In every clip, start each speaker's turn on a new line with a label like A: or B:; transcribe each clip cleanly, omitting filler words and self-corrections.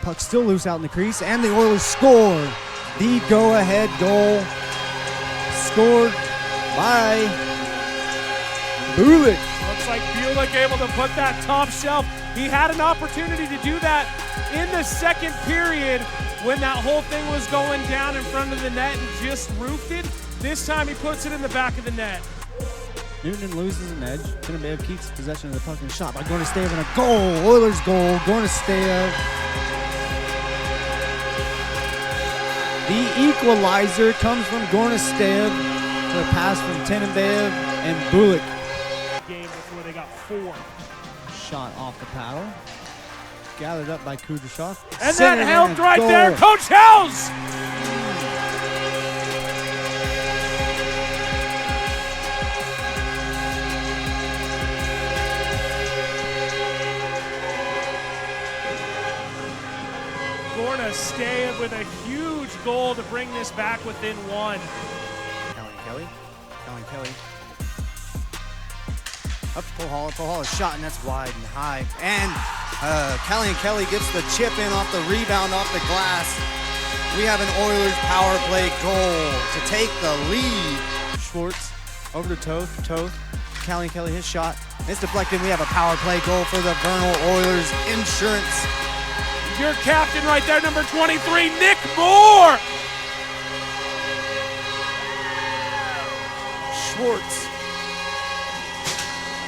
A: Puck still loose out in the crease, and the Oilers score. The go-ahead goal scored by Bulik.
B: Looks like Bulik able to put that top shelf. He had an opportunity to do that in the second period when that whole thing was going down in front of the net and just roofed it. This time he puts it in the back of the net.
A: Newton loses an edge. Zinoviev keeps possession of the puck and shot by Gornastev, and a goal. Oilers goal. Gornastev. The equalizer comes from Gornastev to a pass from Zinoviev and Bulik.
B: Game before they got 4.
A: Shot off the paddle. Gathered up by Kudryashov.
B: And that held right goal. There. Coach Hells! Gornastev with a huge goal to bring this back within 1.
A: Kelly. Up to Paul Hall is shot, and that's wide and high. And Kelly gets the chip in off the rebound off the glass. We have an Oilers power play goal to take the lead. Schwartz over to Toth. Kelly, his shot. It's deflected. We have a power play goal for the Vernal Oilers Insurance.
B: Your captain right there, number 23, Nick Moore.
A: Schwartz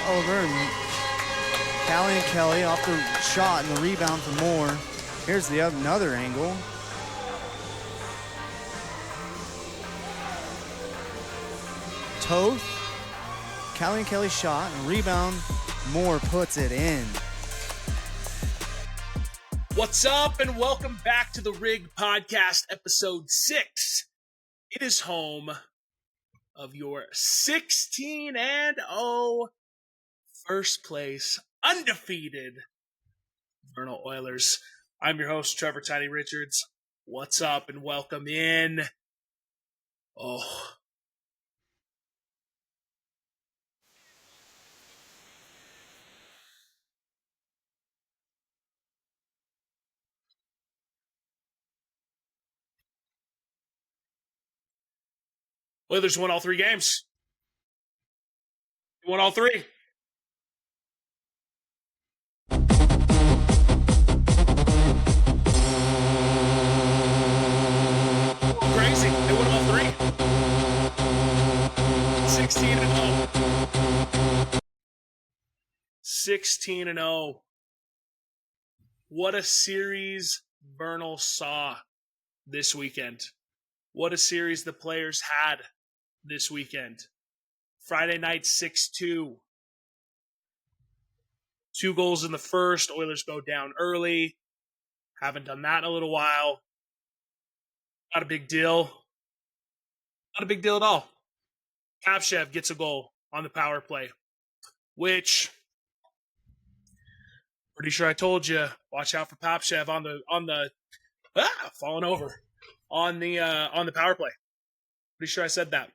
A: over, and Kelly off the shot and the rebound for Moore. Here's the another angle. Toth, Kelly shot and rebound. Moore puts it in.
B: What's up, and welcome back to the Rig Podcast, episode 6. It is home of your 16-0 first place, undefeated Vernal Oilers. I'm your host, Trevor Tiny Richards. What's up, and welcome in. Oilers won all 3 games. They won all 3. Crazy. They won all 3. 16-0. 16-0. What a series Vernal saw this weekend. What a series the players had this weekend. Friday night, 6-2. 2 goals in the first. Oilers go down early. Haven't done that in a little while. Not a big deal. Not a big deal at all. Papchev gets a goal on the power play, which, pretty sure I told you, watch out for Papchev on the falling over on the power play. Pretty sure I said that.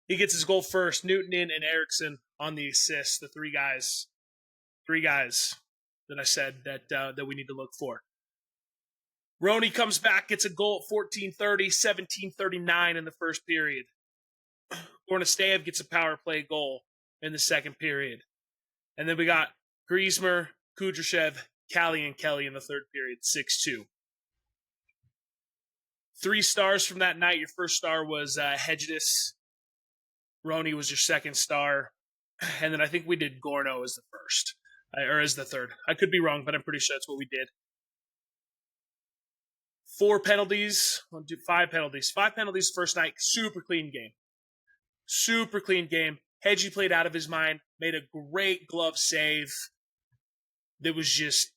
B: He gets his goal first. Newton and Eriksson on the assist. The three guys that I said that we need to look for. Roney comes back, gets a goal at 14:30, 17:39 in the first period. Gornastev gets a power play goal in the second period. And then we got Griezmer, Kudryashov, Cali, and Kelly in the third period, 6-2. 3 stars from that night. Your first star was Hedges. Roney was your second star. And then I think we did Gorno as the first, or as the third. I could be wrong, but I'm pretty sure that's what we did. 4 penalties. We'll do 5 penalties. 5 penalties first night. Super clean game. Hedgie played out of his mind. Made a great glove save. That was just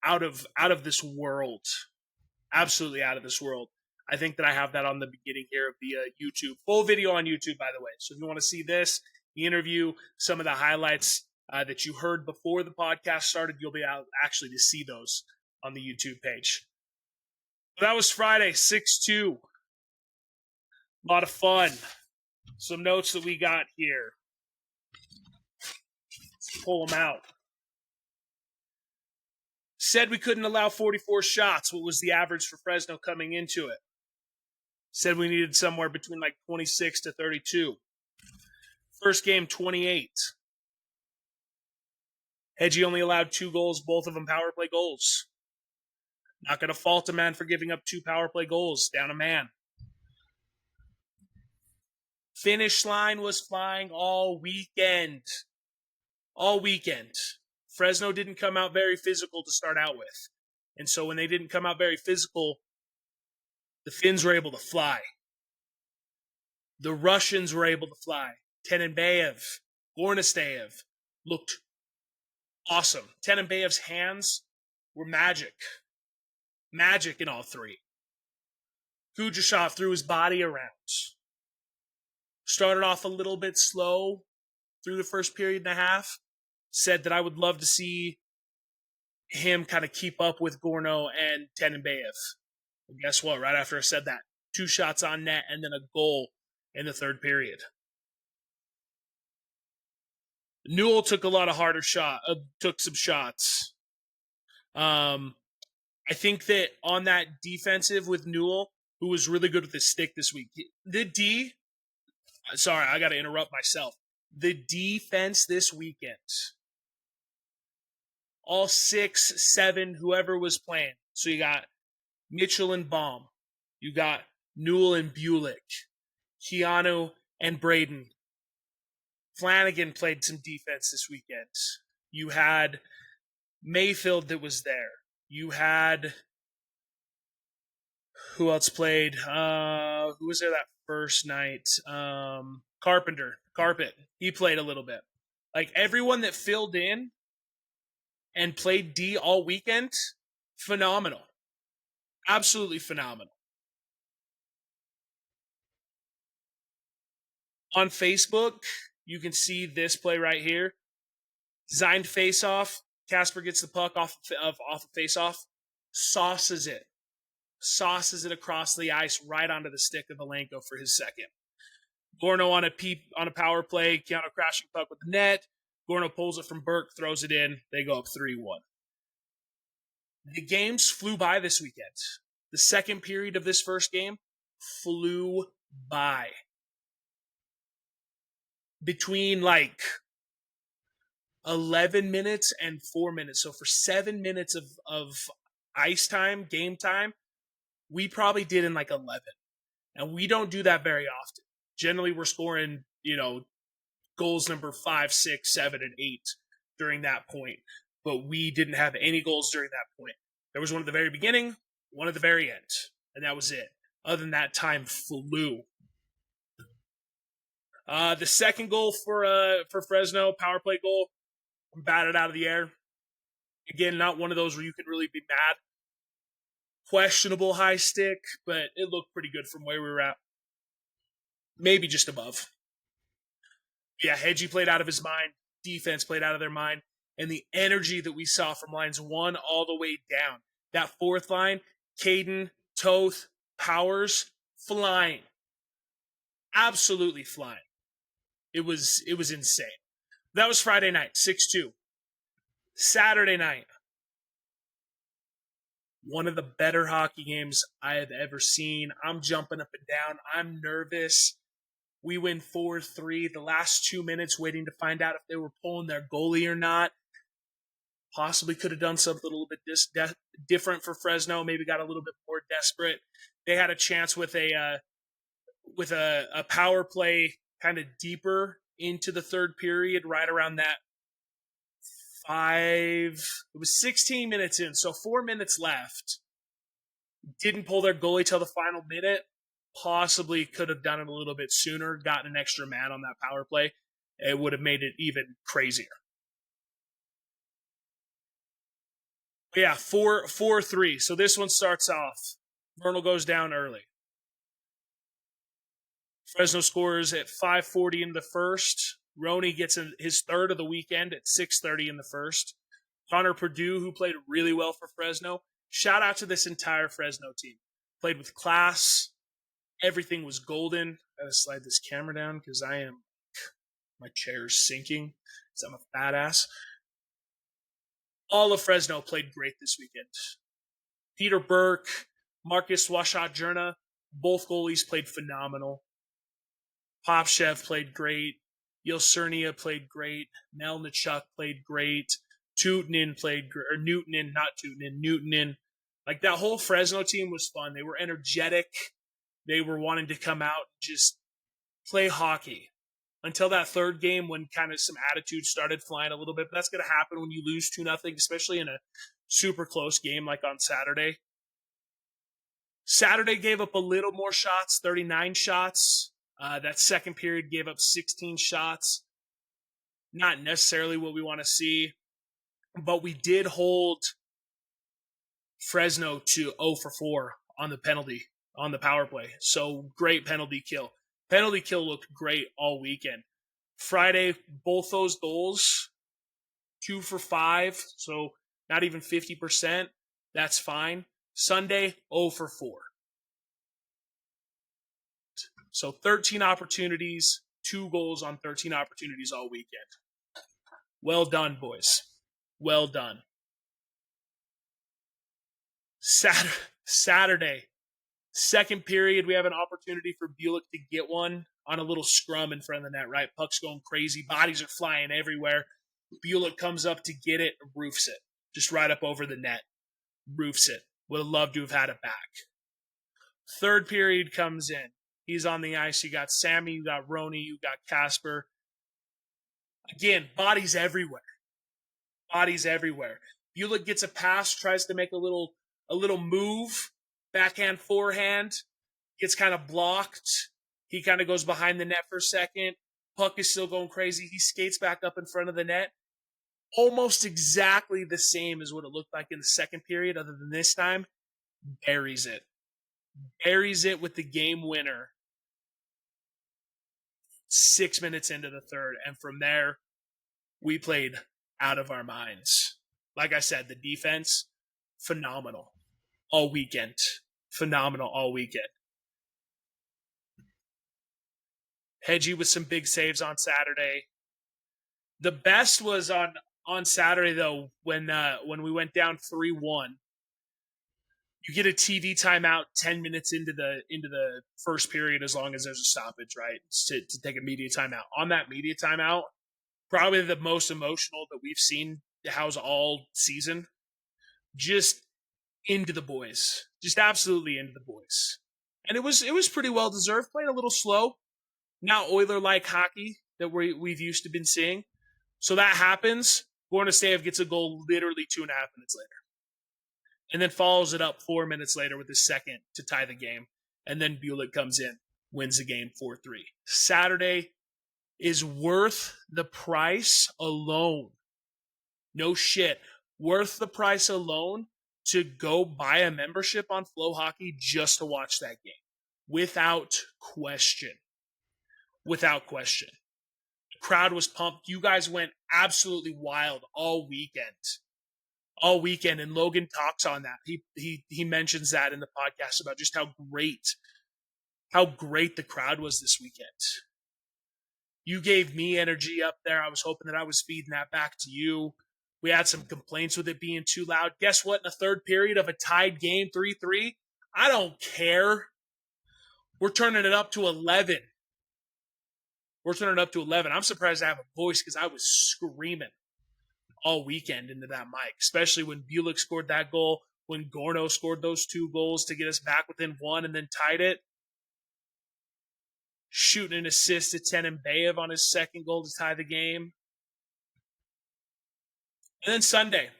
B: out of this world. Absolutely out of this world. I think that I have that on the beginning here of the YouTube. Full video on YouTube, by the way. So if you want to see this, the interview, some of the highlights that you heard before the podcast started, you'll be able actually to see those on the YouTube page. That was Friday, 6-2. A lot of fun. Some notes that we got here. Let's pull them out. Said we couldn't allow 44 shots. What was the average for Fresno coming into it? Said we needed somewhere between like 26 to 32. First game, 28. Hedgie only allowed 2 goals, both of them power play goals. Not going to fault a man for giving up 2 power play goals. Down a man. Finish line was flying all weekend. All weekend. Fresno didn't come out very physical to start out with. And so when they didn't come out very physical, the Finns were able to fly. The Russians were able to fly. Tenenbaev, Gornasteyev looked awesome. Tenenbaev's hands were magic. Magic in all 3. Kudryashov threw his body around. Started off a little bit slow through the first period and a half. Said that I would love to see him kind of keep up with Gorno and Tenenbaev. Well, guess what? Right after I said that, 2 shots on net and then a goal in the third period. Newell took a lot of harder took some shots. I think that on that defensive with Newell, who was really good with his stick this week, sorry, I got to interrupt myself. The defense this weekend, all 6, 7, whoever was playing. So you got Mitchell and Baum. You got Newell and Bulick. Keanu and Braden. Flanagan played some defense this weekend. You had Mayfield that was there. You had... Who else played? Who was there that first night? Carpet. He played a little bit. Like, everyone that filled in and played D all weekend, phenomenal. Absolutely phenomenal. On Facebook, you can see this play right here. Designed face-off. Casper gets the puck off a face-off. Sauces it across the ice right onto the stick of Valenko for his second. Gorno on a power play. Keanu crashing puck with the net. Gorno pulls it from Burke, throws it in. They go up 3-1. The games flew by this weekend. The second period of this first game flew by. Between like 11 minutes and 4 minutes. So for 7 minutes of ice time, game time, we probably did in like 11. And we don't do that very often. Generally, we're scoring, goals number 5, 6, 7, and 8 during that point. But we didn't have any goals during that point. There was one at the very beginning, one at the very end. And that was it. Other than that, time flew. The second goal for Fresno, power play goal, batted out of the air. Again, not one of those where you can really be mad. Questionable high stick, but it looked pretty good from where we were at. Maybe just above. Yeah, Hedgie played out of his mind. Defense played out of their mind. And the energy that we saw from lines 1 all the way down. That fourth line, Caden, Toth, Powers, flying. Absolutely flying. It was insane. That was Friday night, 6-2. Saturday night, one of the better hockey games I have ever seen. I'm jumping up and down. I'm nervous. We win 4-3. The last 2 minutes waiting to find out if they were pulling their goalie or not. Possibly could have done something a little bit different for Fresno. Maybe got a little bit more desperate. They had a chance with a power play kind of deeper into the third period, right around that 5. It was 16 minutes in, so 4 minutes left. Didn't pull their goalie till the final minute. Possibly could have done it a little bit sooner, gotten an extra man on that power play. It would have made it even crazier. But yeah, 4-3. So this one starts off. Vernal goes down early. Fresno scores at 5:40 in the first. Roney gets his third of the weekend at 6:30 in the first. Connor Purdue, who played really well for Fresno. Shout out to this entire Fresno team. Played with class. Everything was golden. I gotta slide this camera down because my chair is sinking because I'm a badass. All of Fresno played great this weekend. Peter Burke, Marcus Washat-Jerna, both goalies played phenomenal. Popchev played great. Yelcernia played great. Melnichuk played great. Newtonin played great. Or Newtonin, not Tootonin, Newtonin. Like, that whole Fresno team was fun. They were energetic. They were wanting to come out and just play hockey. Until that third game when kind of some attitude started flying a little bit. But that's going to happen when you lose 2-0, especially in a super close game like on Saturday. Saturday gave up a little more shots, 39 shots. That second period gave up 16 shots. Not necessarily what we want to see, but we did hold Fresno to 0 for 4 on the penalty, on the power play. So great penalty kill. Penalty kill looked great all weekend. Friday, both those goals, 2 for 5, so not even 50%. That's fine. Sunday, 0 for 4. So 13 opportunities, 2 goals on 13 opportunities all weekend. Well done, boys. Well done. Saturday, second period, we have an opportunity for Bulick to get one on a little scrum in front of the net, right? Puck's going crazy. Bodies are flying everywhere. Bulick comes up to get it, roofs it. Just right up over the net. Roofs it. Would have loved to have had it back. Third period comes in. He's on the ice. You got Sammy, you got Roney, you got Casper. Again, bodies everywhere. Bodies everywhere. Bulick gets a pass, tries to make a little move, backhand, forehand, gets kind of blocked. He kind of goes behind the net for a second. Puck is still going crazy. He skates back up in front of the net. Almost exactly the same as what it looked like in the second period, other than this time, buries it. Buries it with the game winner 6 minutes into the third. And from there, we played out of our minds. Like I said, the defense, phenomenal all weekend. Phenomenal all weekend. Hedgie with some big saves on Saturday. The best was on Saturday, though, when we went down 3-1. You get a TV timeout 10 minutes into the first period, as long as there's a stoppage, right? To take a media timeout. On that media timeout, probably the most emotional that we've seen House all season. Just into the boys. Just absolutely into the boys. And it was pretty well deserved. Played a little slow. Not Oiler-like hockey that we've used to been seeing. So that happens. Gornastev gets a goal literally 2.5 minutes later. And then follows it up 4 minutes later with his second to tie the game. And then Bulick comes in, wins the game 4-3. Saturday is worth the price alone. No shit. Worth the price alone to go buy a membership on Flow Hockey just to watch that game. Without question. Without question. The crowd was pumped. You guys went absolutely wild all weekend. All weekend, and Logan talks on that. He mentions that in the podcast about just how great the crowd was this weekend. You gave me energy up there. I was hoping that I was feeding that back to you. We had some complaints with it being too loud. Guess what? In the third period of a tied game, 3-3, I don't care. We're turning it up to 11. We're turning it up to 11. I'm surprised I have a voice because I was screaming all weekend into that mic, especially when Bulick scored that goal, when Gorno scored those 2 goals to get us back within 1 and then tied it. Shooting an assist to Tenenbaev on his second goal to tie the game. And then Sunday.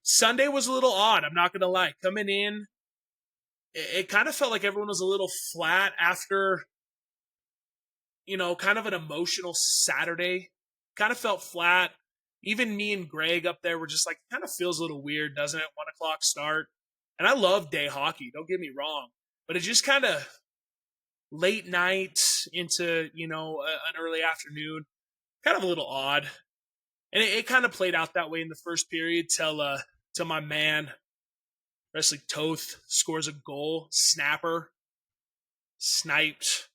B: Sunday was a little odd, I'm not going to lie. Coming in, it kind of felt like everyone was a little flat after, kind of an emotional Saturday. Kind of felt flat. Even me and Greg up there were just like, kind of feels a little weird, doesn't it? 1 o'clock start. And I love day hockey, don't get me wrong. But it just kind of late night into, an early afternoon. Kind of a little odd. And it kind of played out that way in the first period till my man, Wesley Toth, scores a goal. Snapper. Sniped.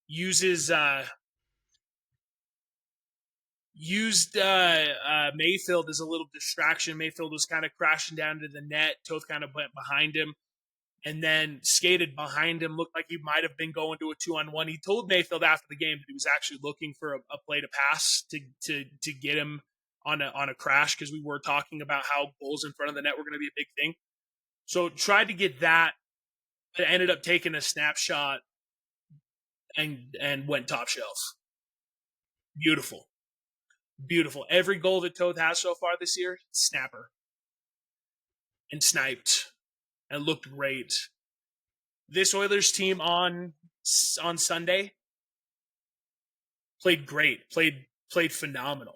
B: Uses used Mayfield as a little distraction. Mayfield was kind of crashing down to the net. Toth kind of went behind him and then skated behind him. Looked like he might have been going to a 2-on-1. He told Mayfield after the game that he was actually looking for a play to pass to get him on a crash, because we were talking about how goals in front of the net were going to be a big thing. So tried to get that, but ended up taking a snapshot and went top shelf. Beautiful. Beautiful. Every goal that Toth has so far this year, snapper. And sniped. And looked great. This Oilers team on Sunday played great. Played phenomenal.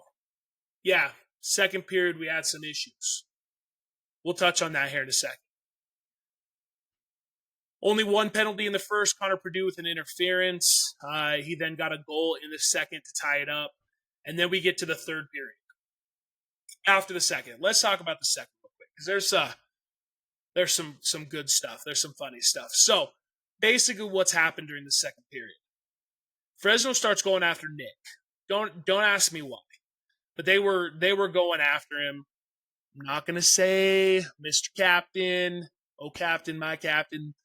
B: Yeah, second period we had some issues. We'll touch on that here in a second. Only one penalty in the first, Connor Purdue with an interference. He then got a goal in the second to tie it up. And then we get to the third period. After the second, let's talk about the second real quick, because there's some good stuff. There's some funny stuff. So basically what's happened during the second period. Fresno starts going after Nick. Don't ask me why. But they were going after him. I'm not going to say, Mr. Captain, oh Captain, my Captain,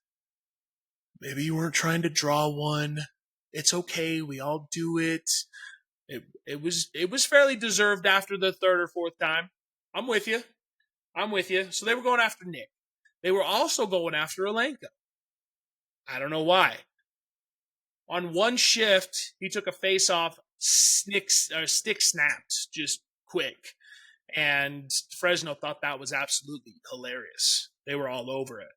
B: maybe you weren't trying to draw one. It's okay. We all do it. It was fairly deserved after the third or fourth time. I'm with you. So they were going after Nick. They were also going after Alenka. I don't know why. On one shift, he took a face-off, stick snapped just quick. And Fresno thought that was absolutely hilarious. They were all over it.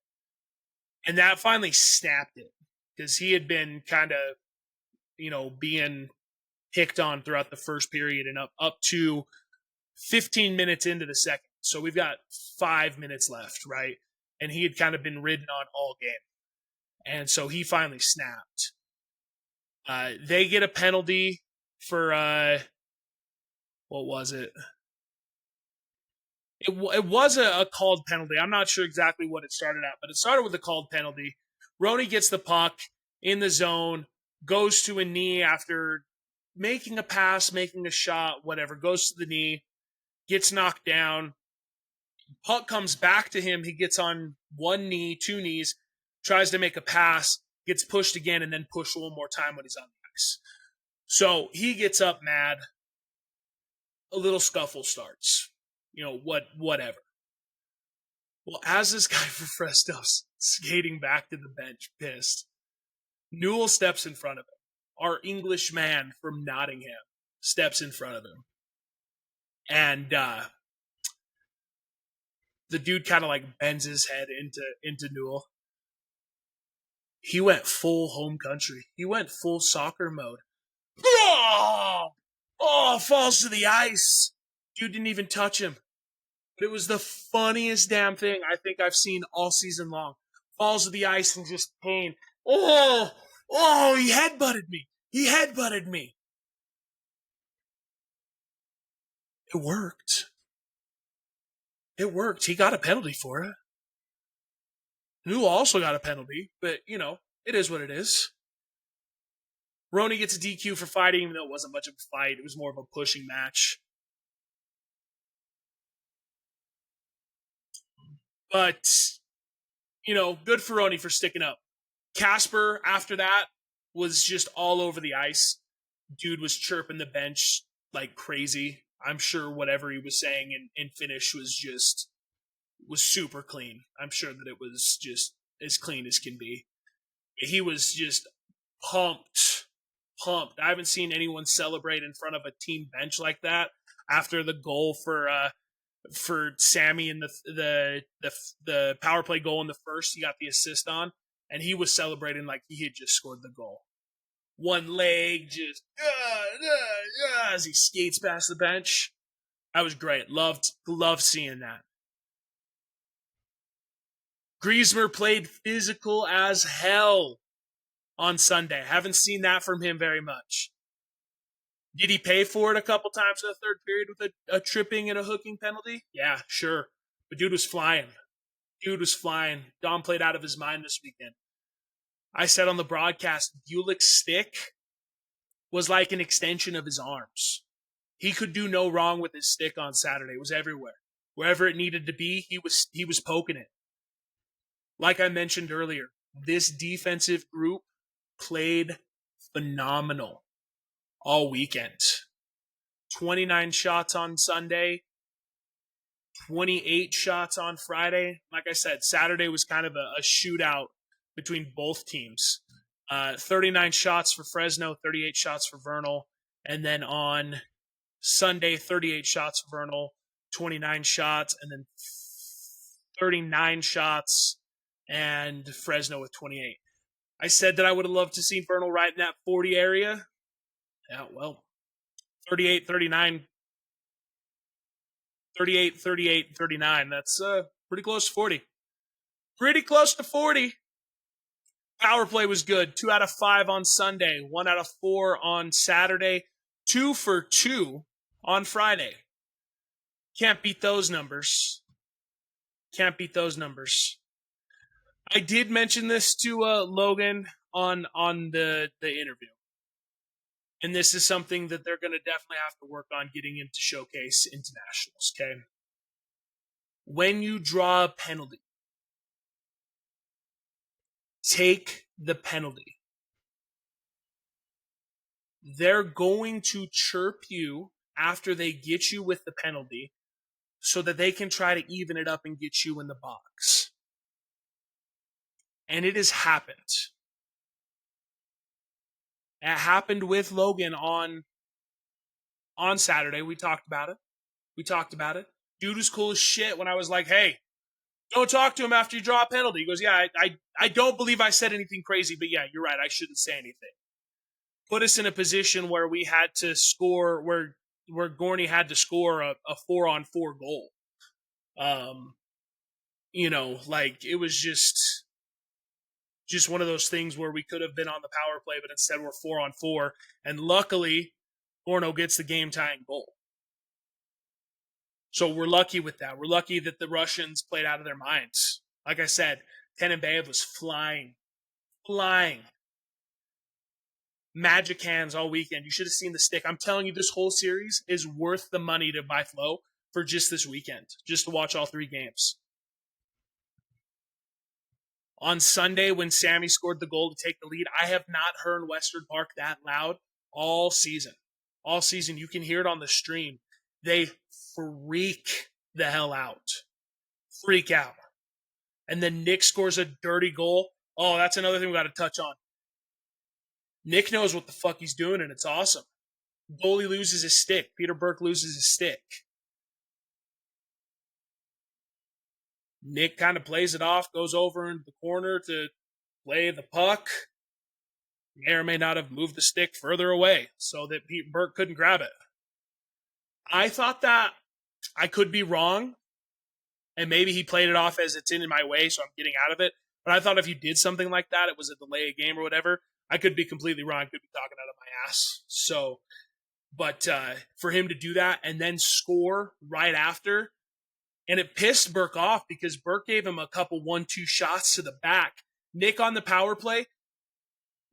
B: And that finally snapped it, because he had been kind of, being picked on throughout the first period and up to 15 minutes into the second. So we've got 5 minutes left, right? And he had kind of been ridden on all game. And so he finally snapped. They get a penalty for, what was it? It was a called penalty. I'm not sure exactly what it started at, but it started with a called penalty. Roney gets the puck in the zone, goes to a knee after making a pass, making a shot, whatever, goes to the knee, gets knocked down. Puck comes back to him. He gets on one knee, two knees, tries to make a pass, gets pushed again, and then pushed one more time when he's on the ice. So he gets up mad. A little scuffle starts. Whatever. Well, as this guy for Fresno's skating back to the bench, pissed, Newell steps in front of him. Our English man from Nottingham steps in front of him. And the dude kind of like bends his head into Newell. He went full home country. He went full soccer mode. Oh, falls to the ice. Dude didn't even touch him. But it was the funniest damn thing I think I've seen all season long. Falls to the ice in just pain. Oh, he headbutted me. It worked. He got a penalty for it. Newell also got a penalty, but, it is what it is. Roney gets a DQ for fighting, even though it wasn't much of a fight. It was more of a pushing match. But, good for Roney for sticking up. Casper, after that, was just all over the ice. Dude was chirping the bench like crazy. I'm sure whatever he was saying in Finnish was super clean. I'm sure that it was just as clean as can be. He was just pumped. I haven't seen anyone celebrate in front of a team bench like that after the goal for Sammy in the power play goal in the first. He got the assist on, and he was celebrating like he had just scored the goal. One leg just as he skates past the bench. That was great. Loved seeing that. Griezmer played physical as hell on Sunday. Haven't seen that from him very much. Did he pay for it a couple times in the third period with a tripping and a hooking penalty? Yeah, sure. But dude was flying. Dom played out of his mind this weekend. I said on the broadcast, Bulick's stick was like an extension of his arms. He could do no wrong with his stick on Saturday. It was everywhere. Wherever it needed to be, he was poking it. Like I mentioned earlier, this defensive group played phenomenal all weekend. 29 shots on Sunday, 28 shots on Friday. Like I said, Saturday was kind of a shootout between both teams. 39 shots for Fresno, 38 shots for Vernal. And then on Sunday, 38 shots for Vernal, 29 shots, and then 39 shots and Fresno with 28. I said that I would have loved to see Vernal right in that 40 area. Yeah, well, 38, 39, 38, 38, 39. That's pretty close to 40. Pretty close to 40. Power play was good. 2 out of 5 on Sunday. 1 out of 4 on Saturday. 2 for 2 on Friday. Can't beat those numbers. Can't beat those numbers. I did mention this to Logan on the interview. And this is something that they're going to definitely have to work on getting into Showcase Internationals, okay? When you draw a penalty, take the penalty. They're going to chirp you after they get you with the penalty so that they can try to even it up and get you in the box. And it has happened. It happened with Logan on Saturday. We talked about it. Dude was cool as shit when I was like, hey, don't talk to him after you draw a penalty. He goes, yeah, I don't believe I said anything crazy, but yeah, you're right. I shouldn't say anything. Put us in a position where we had to score, where Gorney had to score a 4-on-4 goal. Like it was just one of those things where we could have been on the power play, but instead we're 4-on-4. And luckily, Gorno gets the game-tying goal. So we're lucky with that. We're lucky that the Russians played out of their minds. Like I said, Tenenbaev was flying. Magic hands all weekend. You should have seen the stick. I'm telling you, this whole series is worth the money to buy Flow for just this weekend, just to watch all 3 games. On Sunday, when Sammy scored the goal to take the lead, I have not heard Western Park that loud all season. All season. You can hear it on the stream. They freak the hell out. Freak out. And then Nick scores a dirty goal. Oh, that's another thing we got to touch on. Nick knows what the fuck he's doing, and it's awesome. Goalie loses his stick. Peter Burke loses his stick. Nick kind of plays it off, goes over into the corner to play the puck. May or may not have moved the stick further away so that Peter Burke couldn't grab it. I thought that I could be wrong, and maybe he played it off as it's in my way, so I'm getting out of it. But I thought if you did something like that, it was a delay of game or whatever. I could be completely wrong. I could be talking out of my ass. So, but for him to do that and then score right after, and it pissed Burke off because Burke gave him a couple 1-2 shots to the back. Nick on the power play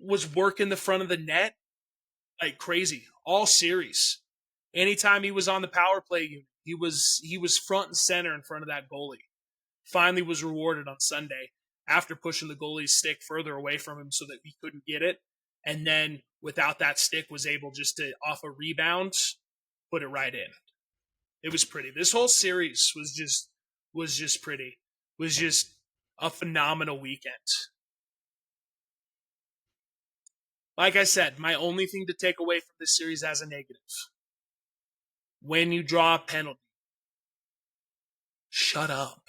B: was working the front of the net like crazy all series. Anytime he was on the power play, he was front and center in front of that goalie. Finally was rewarded on Sunday after pushing the goalie's stick further away from him so that he couldn't get it. And then without that stick was able just to, off a rebound, put it right in. It was pretty. This whole series was just pretty. It was just a phenomenal weekend. Like I said, my only thing to take away from this series as a negative. When you draw a penalty, shut up.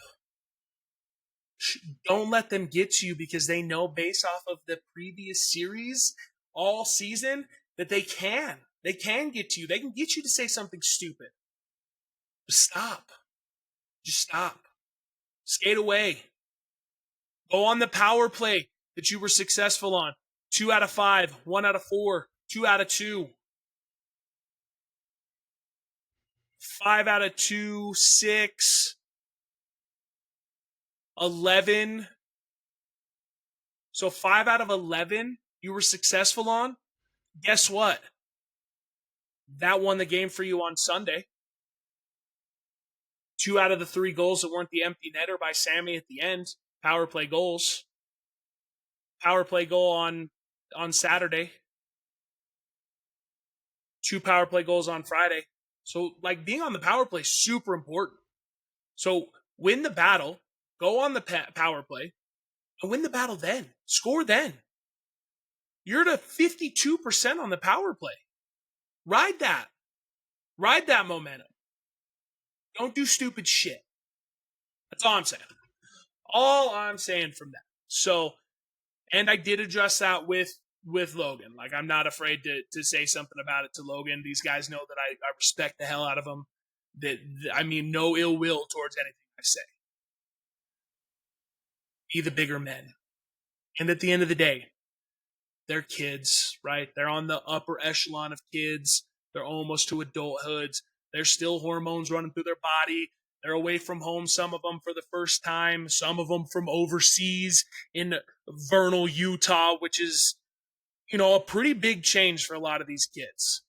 B: Don't let them get to you because they know based off of the previous series all season that they can. They can get to you. They can get you to say something stupid. Just stop. Just stop. Skate away. Go on the power play that you were successful on. 2 out of 5, 1 out of 4, 2 out of 2. 5 out of 2, 6, 11. So 5 out of 11 you were successful on. Guess what? That won the game for you on Sunday. 2 out of the 3 goals that weren't the empty netter by Sammy at the end. Power play goals. Power play goal on Saturday. 2 power play goals on Friday. So, like, being on the power play is super important. So, win the battle, go on the power play, and win the battle then. Score then. You're at a 52% on the power play. Ride that. Ride that momentum. Don't do stupid shit. That's all I'm saying. All I'm saying from that. So, and I did address that with Logan. Like, I'm not afraid to say something about it to Logan. These guys know that I respect the hell out of them. I mean, no ill will towards anything I say. Be the bigger men. And at the end of the day, they're kids, right? They're on the upper echelon of kids. They're almost to adulthood. There's still hormones running through their body. They're away from home, some of them for the first time, some of them from overseas in Vernal, Utah, which is, a pretty big change for a lot of these kids.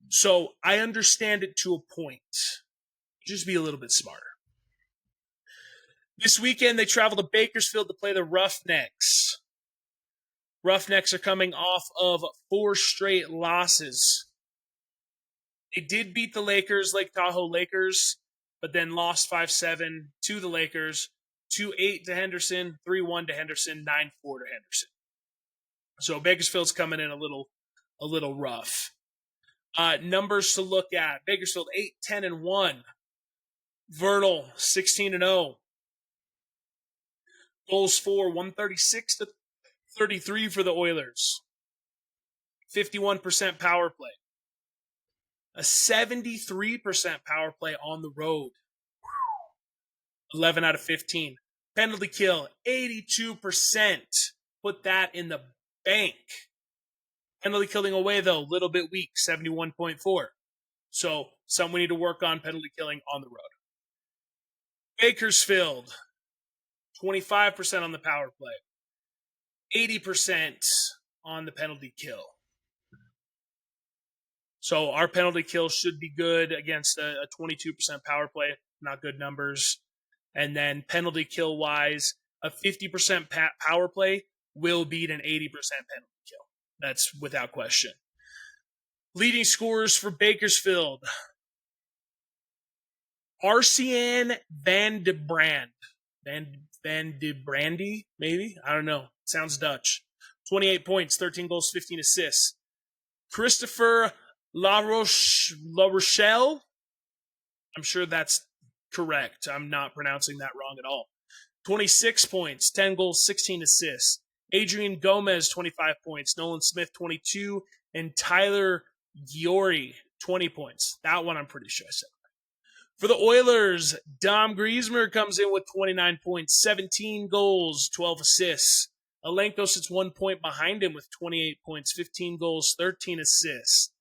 B: So I understand it to a point. Just be a little bit smarter. This weekend, they travel to Bakersfield to play the Roughnecks. Roughnecks are coming off of 4 straight losses. They did beat the Lakers, Lake Tahoe Lakers, but then lost 5-7 to the Lakers, 2-8 to Henderson, 3-1 to Henderson, 9-4 to Henderson. So Bakersfield's coming in a little rough. Numbers to look at: Bakersfield 8-10-1, Vernal 16-0. Goals for 136 to 33 for the Oilers. 51% power play. A 73% power play on the road. 11 out of 15. Penalty kill, 82%. Put that in the bank. Penalty killing away, though, a little bit weak, 71.4. So, something we need to work on, penalty killing on the road. Bakersfield, 25% on the power play. 80% on the penalty kill. So our penalty kill should be good against a 22% power play. Not good numbers. And then penalty kill wise, a 50% power play will beat an 80% penalty kill. That's without question. Leading scorers for Bakersfield: Arsian Van de Brand. Van de Brandy, maybe? I don't know. Sounds Dutch. 28 points, 13 goals, 15 assists. Christopher La Rochelle. I'm sure that's correct. I'm not pronouncing that wrong at all. 26 points, 10 goals, 16 assists. Adrian Gomez, 25 points. Nolan Smith, 22. And Tyler Giori, 20 points. That one I'm pretty sure I said. For the Oilers, Dom Griezmer comes in with 29 points, 17 goals, 12 assists. Alenko sits 1 point behind him with 28 points, 15 goals, 13 assists.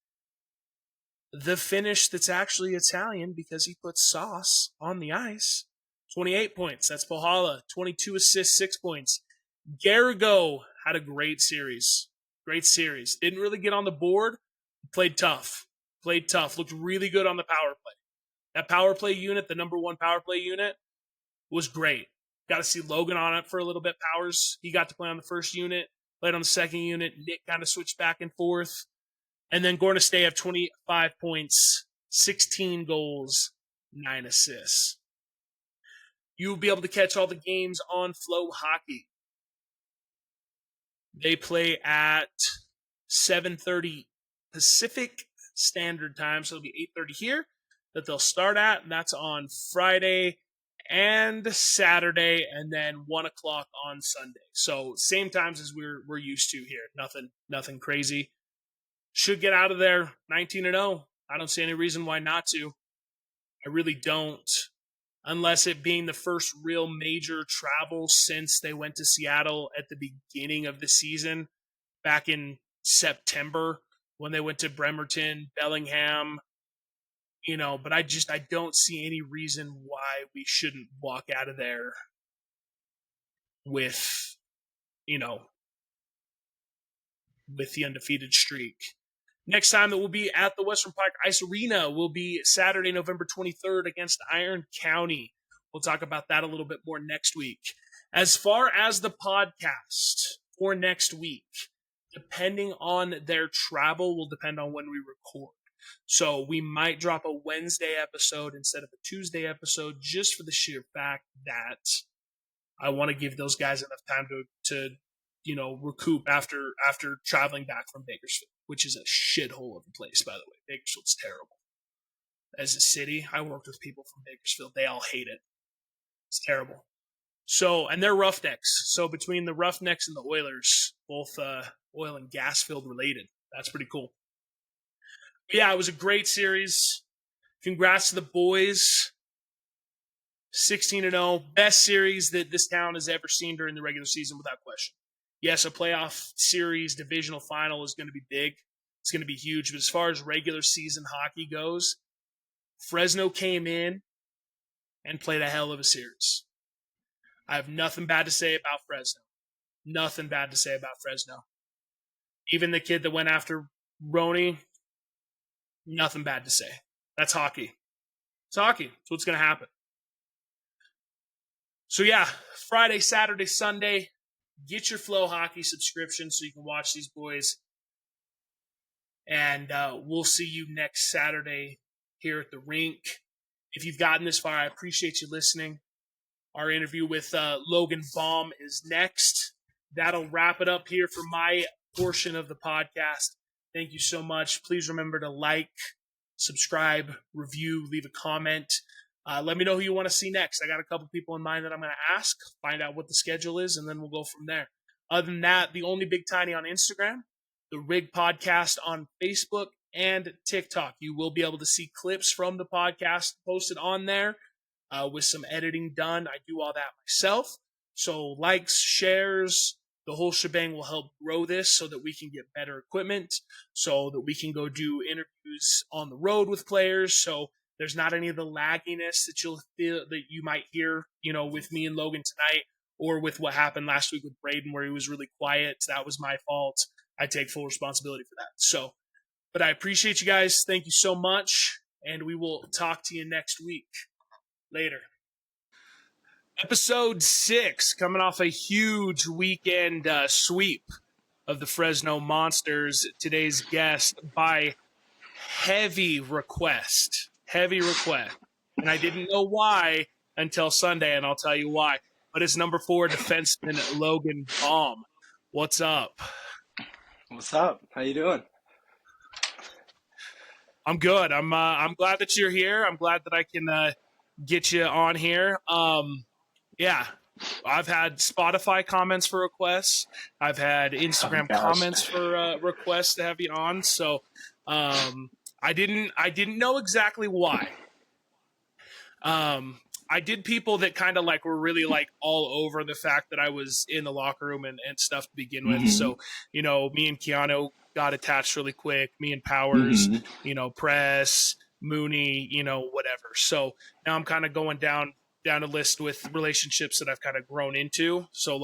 B: The Finnish that's actually Italian because he puts sauce on the ice, 28 points. That's Pohala, 22 assists, 6 points. Garrigo had a great series. Great series. Didn't really get on the board. Played tough. Looked really good on the power play. That power play unit, the number 1 power play unit, was great. Got to see Logan on it for a little bit, Powers. He got to play on the first unit, played on the second unit. Nick kind of switched back and forth. And then Gornestay have 25 points, 16 goals, 9 assists. You'll be able to catch all the games on Flow Hockey. They play at 7:30 Pacific Standard Time, so it'll be 8:30 here that they'll start at, and that's on Friday and Saturday, and then 1 o'clock on Sunday. So same times as we're used to here. Nothing crazy. Should get out of there 19-0. I don't see any reason why not to. I really don't. Unless it being the first real major travel since they went to Seattle at the beginning of the season, back in September, when they went to Bremerton, Bellingham, but I don't see any reason why we shouldn't walk out of there with the undefeated streak. Next time that we'll be at the Western Park Ice Arena will be Saturday, November 23rd against Iron County. We'll talk about that a little bit more next week. As far as the podcast for next week, depending on their travel, will depend on when we record. So we might drop a Wednesday episode instead of a Tuesday episode, just for the sheer fact that I want to give those guys enough time to recoup after traveling back from Bakersfield, which is a shithole of a place, by the way. Bakersfield's terrible. As a city, I worked with people from Bakersfield. They all hate it. It's terrible. So, and they're Roughnecks. So between the Roughnecks and the Oilers, both oil and gas field related. That's pretty cool. But yeah, it was a great series. Congrats to the boys. 16-0. Best series that this town has ever seen during the regular season, without question. Yes, a playoff series, divisional final is going to be big. It's going to be huge. But as far as regular season hockey goes, Fresno came in and played a hell of a series. I have nothing bad to say about Fresno. Nothing bad to say about Fresno. Even the kid that went after Roney, nothing bad to say. That's hockey. It's hockey. It's what's going to happen. So yeah, Friday, Saturday, Sunday, get your Flow Hockey subscription so you can watch these boys. And we'll see you next Saturday here at the rink. If you've gotten this far, I appreciate you listening. Our interview with Logan Baum is next. That'll wrap it up here for my portion of the podcast. Thank you so much. Please remember to like, subscribe, review, leave a comment. Let me know who you want to see next. I got a couple people in mind that I'm going to ask, find out what the schedule is, and then we'll go from there. Other than that, the Only Big Tiny on Instagram, the Rig Podcast on Facebook and TikTok. You will be able to see clips from the podcast posted on there with some editing done. I do all that myself. So likes, shares, the whole shebang will help grow this so that we can get better equipment, so that we can go do interviews on the road with players. So there's not any of the lagginess that you'll feel that you might hear, with me and Logan tonight, or with what happened last week with Braden, where he was really quiet. That was my fault. I take full responsibility for that. So, but I appreciate you guys. Thank you so much. And we will talk to you next week. Later. Episode 6, coming off a huge weekend sweep of the Fresno Monsters. Today's guest by heavy request. And I didn't know why until Sunday, and I'll tell you why. But it's number 4 defenseman Logan Baum. What's up?
C: What's up? How you doing?
B: I'm good. I'm glad that you're here. I'm glad that I can get you on here. Yeah, I've had Spotify comments for requests. I've had Instagram comments for requests to have you on. So I didn't know exactly why. I did people that kind of were really all over the fact that I was in the locker room and stuff to begin with. So, me and Keanu got attached really quick. Me and Powers, Press, Mooney, whatever. So now I'm kind of going down a list with relationships that I've kind of grown into. So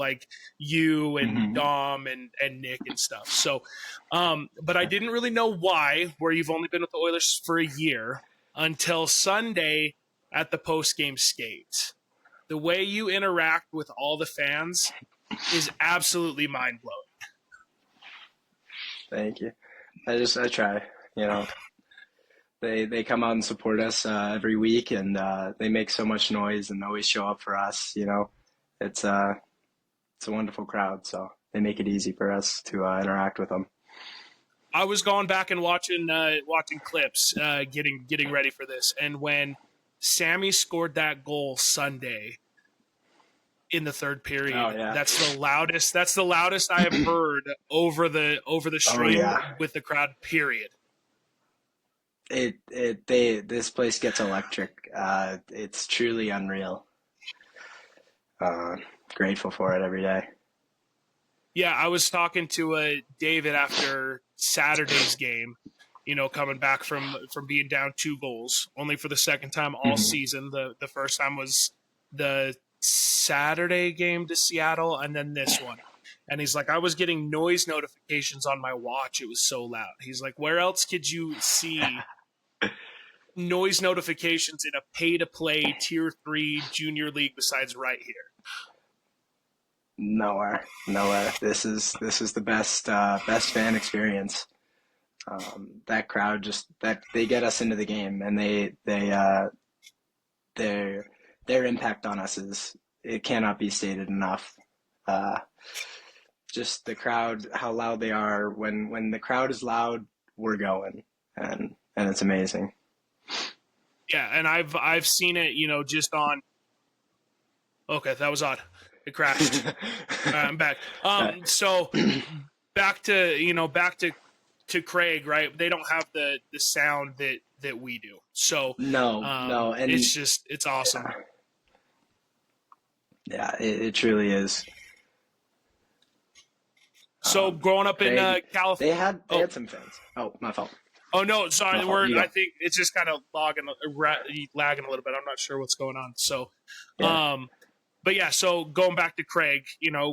B: you and Dom and Nick and stuff. So, but I didn't really know why, where you've only been with the Oilers for a year, until Sunday at the post-game skate. The way you interact with all the fans is absolutely mind-blowing.
C: Thank you. I try, They come out and support us every week, and they make so much noise and always show up for us. It's a wonderful crowd, so they make it easy for us to interact with them.
B: I was going back and watching clips, getting ready for this, and when Sammy scored that goal Sunday in the third period, that's the loudest I have heard over the stream with the crowd. Period.
C: This place gets electric. It's truly unreal. Grateful for it every day.
B: Yeah, I was talking to David after Saturday's game, coming back from being down 2 goals, only for the second time all season. The first time was the Saturday game to Seattle, and then this one. And he's like, I was getting noise notifications on my watch. It was so loud. He's like, where else could you see noise notifications in a pay-to-play Tier 3 junior league besides right here?
C: Nowhere. This is the best fan experience. That crowd that they get us into the game, and their impact on us it cannot be stated enough. Just the crowd, how loud they are. When the crowd is loud, we're going, and it's amazing.
B: Yeah, and I've seen it, just on. Okay, that was odd. It crashed. I'm back. So back to Craig, right? They don't have the sound that we do. So
C: no, and
B: it's awesome.
C: Yeah, it truly is.
B: So growing up in California,
C: they had some fans. Oh, my fault.
B: Oh no, sorry.
C: I
B: think it's just kind of lagging a little bit. I'm not sure what's going on. So,
C: yeah.
B: But yeah. So going back to Craig,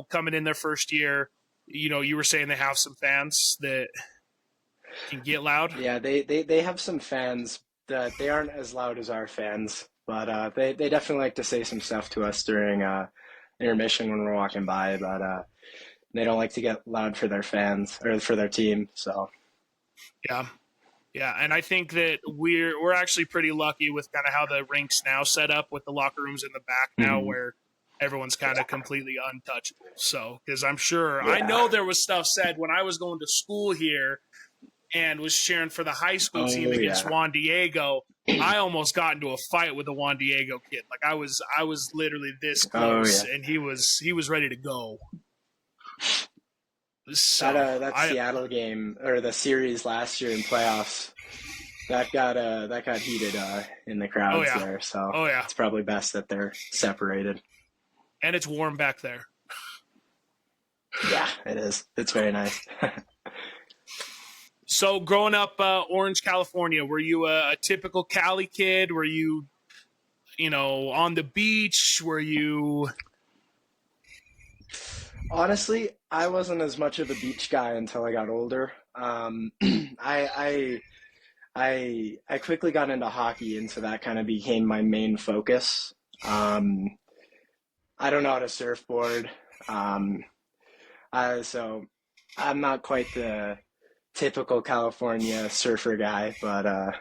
B: coming in their first year, you were saying they have some fans that can get loud.
C: Yeah, they have some fans that they aren't as loud as our fans, but they definitely like to say some stuff to us during intermission when we're walking by, but they don't like to get loud for their fans or for their team. So
B: yeah, and I think that we're actually pretty lucky with kind of how the rink's now set up with the locker rooms in the back now, where everyone's kind of completely untouchable. So, because I'm sure I know there was stuff said when I was going to school here and was cheering for the high school team against Juan Diego. I almost got into a fight with a Juan Diego kid. Like I was literally this close, and he was ready to go. So
C: that Seattle game or the series last year in playoffs, that got heated in the crowds there. So it's probably best that they're separated.
B: And it's warm back there.
C: Yeah, it is. It's very nice.
B: So growing up Orange, California, were you a typical Cali kid? Were you, on the beach? Were you?
C: Honestly, I wasn't as much of a beach guy until I got older. I quickly got into hockey, and so that kind of became my main focus. I don't know how to surfboard, so I'm not quite the typical California surfer guy, but I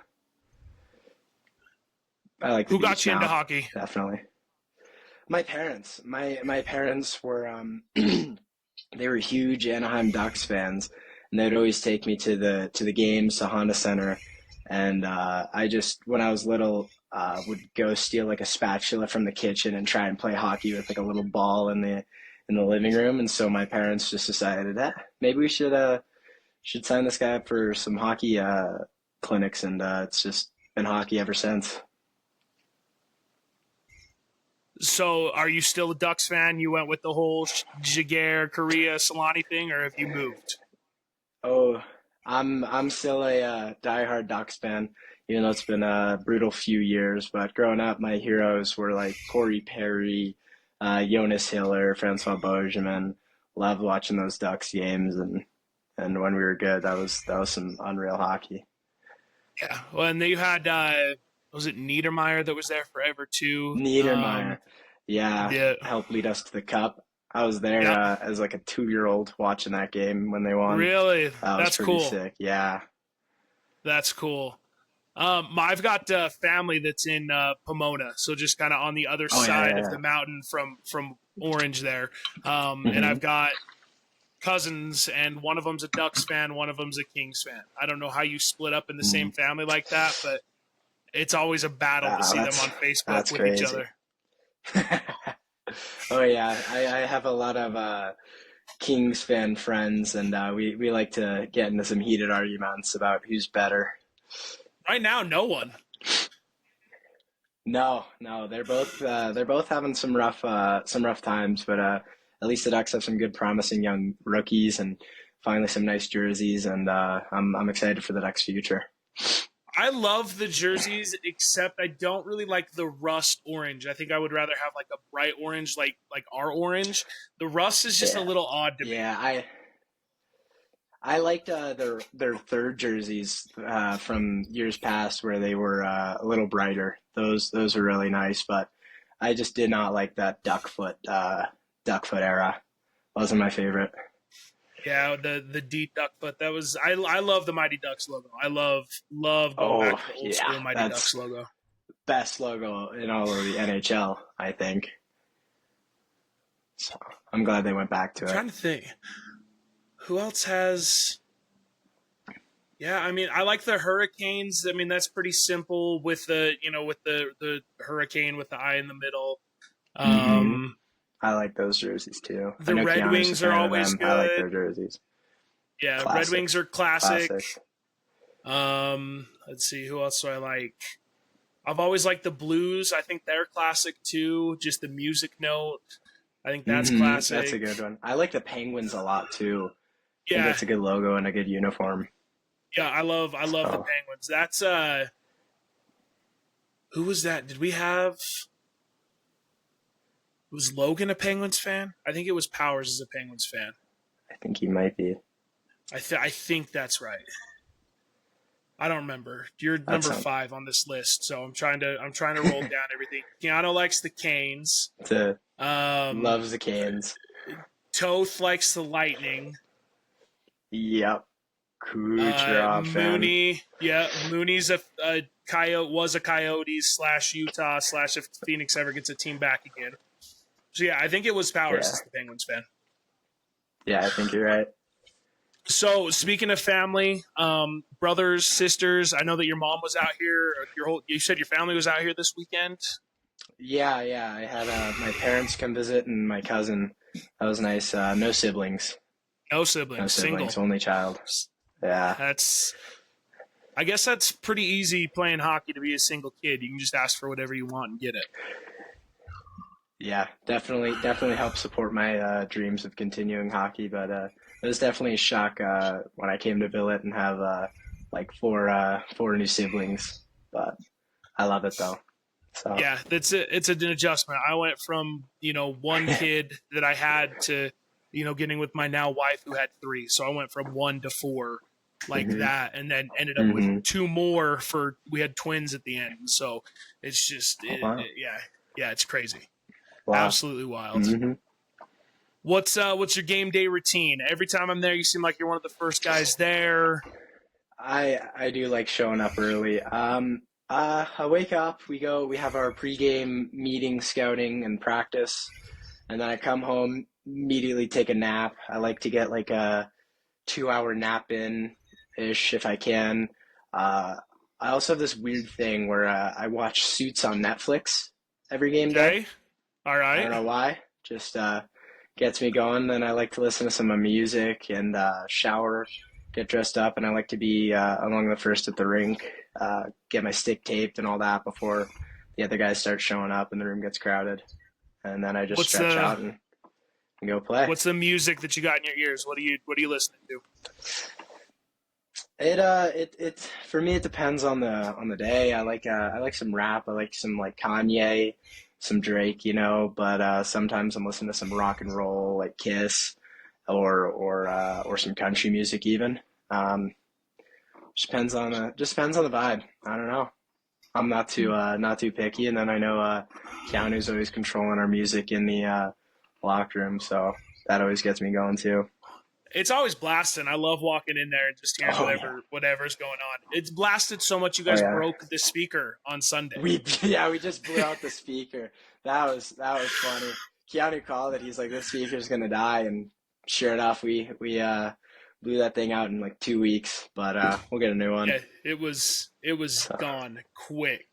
C: like the
B: Who got you
C: now,
B: into hockey?
C: Definitely. My parents. My parents were they were huge Anaheim Ducks fans, and they'd always take me to the games, to Honda Center, and I just, when I was little, would go steal like a spatula from the kitchen and try and play hockey with like a little ball in the living room. And so my parents just decided that maybe we should sign this guy up for some hockey clinics, and it's just been hockey ever since.
B: So are you still a Ducks fan? You went with the whole Jaguar, Korea, Solani thing, or have you moved?
C: Oh, I'm still a diehard Ducks fan, even though it's been a brutal few years. But growing up, my heroes were like Corey Perry, Jonas Hiller, Francois Beauchemin. Loved watching those Ducks games, and when we were good, that was some unreal hockey.
B: Yeah, well, and then you had was it Niedermeyer that was there forever too?
C: Niedermeyer, helped lead us to the cup. I was there as like a 2-year-old watching that game when they won.
B: Really?
C: That's
B: cool.
C: Sick. Yeah,
B: that's cool. I've got family that's in Pomona, so just kind of on the other side of the mountain from Orange there. And I've got cousins, and one of them's a Ducks fan, one of them's a Kings fan. I don't know how you split up in the same family like that, but it's always a battle to see them on Facebook with
C: crazy.
B: each other.
C: Oh yeah, I have a lot of Kings fan friends, and we like to get into some heated arguments about who's better.
B: Right now, no one.
C: No, they're both having some rough times, but at least the Ducks have some good, promising young rookies, and finally some nice jerseys, and I'm excited for the Ducks' future.
B: I love the jerseys, except I don't really like the rust orange. I think I would rather have like a bright orange, like our orange. The rust is just a
C: Yeah,
B: little odd to me.
C: yeah. I liked their third jerseys from years past where they were a little brighter. Those were really nice, but I just did not like that duckfoot era. Wasn't my favorite.
B: Yeah, the D duck, but that was I love the Mighty Ducks logo. I love going back
C: Oh
B: to the old
C: yeah,
B: school Mighty
C: that's
B: Ducks logo.
C: best logo in all of the NHL, I think. So I'm glad they went back
B: I'm
C: to it.
B: trying to think who else has. Yeah, I mean, I like the Hurricanes. I mean, that's pretty simple with the hurricane with the eye in the middle.
C: hmm
B: Um,
C: I like those jerseys too. I
B: the
C: know
B: Red
C: Keanu's a
B: Wings are
C: fan of
B: always
C: them. I like
B: good.
C: their jerseys.
B: Yeah, Red Wings
C: Classics.
B: are classic.
C: Classics.
B: Let's see, who else do I like? I've always liked the Blues. I think they're classic too. Just the music note. I think that's
C: That's a
B: classic.
C: good one. I like the Penguins a lot too. I think
B: Yeah,
C: that's a good logo and a good uniform.
B: yeah, I love the
C: So
B: Penguins. That's who was that? Did we have was Logan a Penguins fan? I think it was Powers as a Penguins fan.
C: I think he might be.
B: I think that's right. I don't remember. You're
C: That
B: number
C: sounds
B: 5 on this list, so I'm trying to roll down everything. Keanu likes the Canes.
C: to
B: Um,
C: loves the Canes.
B: Toth likes the Lightning.
C: Yep. Kucherov fan.
B: Mooney's a Coyote, was a Coyotes / Utah / if Phoenix ever gets a team back again. So yeah, I think it was Powers
C: Yeah.
B: as the Penguins fan.
C: Yeah, I think you're right.
B: So speaking of family, brothers, sisters, I know that your mom was out here. You said your family was out here this weekend.
C: Yeah. I had my parents come visit and my cousin. That was nice. No siblings.
B: No siblings,
C: No siblings.
B: single.
C: Only child. Yeah.
B: I guess that's pretty easy playing hockey to be a single kid. You can just ask for whatever you want and get it.
C: Yeah, definitely helped support my dreams of continuing hockey. But it was definitely a shock when I came to Billet and have like four new siblings. But I love it though. So
B: Yeah, that's it. It's an adjustment. I went from one kid that I had to getting with my now wife who had 3. So I went from 1 to 4 like
C: Mhm.
B: that, and then ended up with 2 more for we had twins at the end. So it's just
C: wow.
B: yeah, it's crazy.
C: Wow.
B: Absolutely wild.
C: hmm
B: What's your game day routine? Every time I'm there, you seem like you're one of the first guys there.
C: I do like showing up early. I wake up, we have our pregame meeting, scouting, and practice, and then I come home, immediately take a nap. I like to get like a 2-hour nap in ish if I can. I also have this weird thing where I watch Suits on Netflix every game day.
B: Okay, all
C: I don't
B: right.
C: know why, just gets me going. Then I like to listen to some music and shower, get dressed up, and I like to be among the first at the rink, get my stick taped and all that before the other guys start showing up and the room gets crowded. And then I just
B: What's
C: stretch out and go play.
B: What's the music that you got in your ears? What are you listening to?
C: It for me it depends on the day. I like some rap. I like some like Kanye, some Drake, but sometimes I'm listening to some rock and roll like Kiss or some country music even. Just depends on the vibe. I don't know. I'm not too picky, and then I know Keanu's always controlling our music in the locker room, so that always gets me going too.
B: It's always blasting. I love walking in there and just hearing
C: Oh
B: whatever's going on. It's blasted so much you
C: yeah.
B: guys
C: Oh yeah.
B: broke the speaker on Sunday.
C: We just blew out the speaker. That was funny. Keanu called it. He's like, this speaker's gonna die, and sure enough, we blew that thing out in like 2 weeks. But we'll get a new one.
B: Yeah, it was gone quick.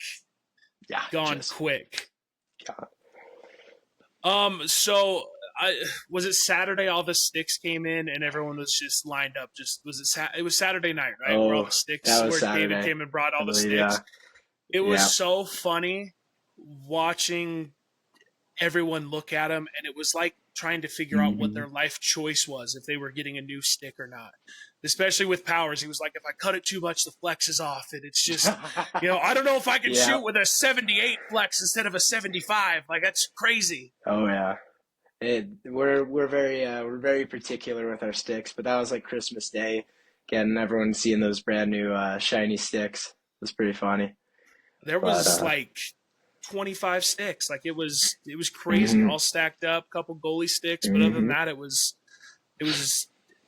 C: Yeah,
B: Gone
C: just
B: quick.
C: gone.
B: So was it Saturday? All the sticks came in and everyone was just lined up. It was Saturday night, right? Where all
C: Oh,
B: the sticks,
C: that was
B: where
C: Saturday.
B: David came and brought all
C: I
B: the
C: believe,
B: sticks.
C: yeah.
B: It was
C: Yeah.
B: so funny watching everyone look at them, and it was like trying to figure out what
C: Hmm.
B: their life choice was, if they were getting a new stick or not. Especially with powers, he was like, if I cut it too much, the flex is off, and it's just, I don't know if I can
C: Yeah.
B: shoot with a 78 flex instead of a 75. Like, that's crazy.
C: Oh yeah. We're very particular with our sticks, but that was like Christmas Day, getting everyone seeing those brand new shiny sticks. It was pretty funny.
B: There
C: But
B: was like 25 sticks. Like, it was crazy,
C: hmm
B: all stacked up, couple goalie sticks, but other than
C: hmm
B: that, it was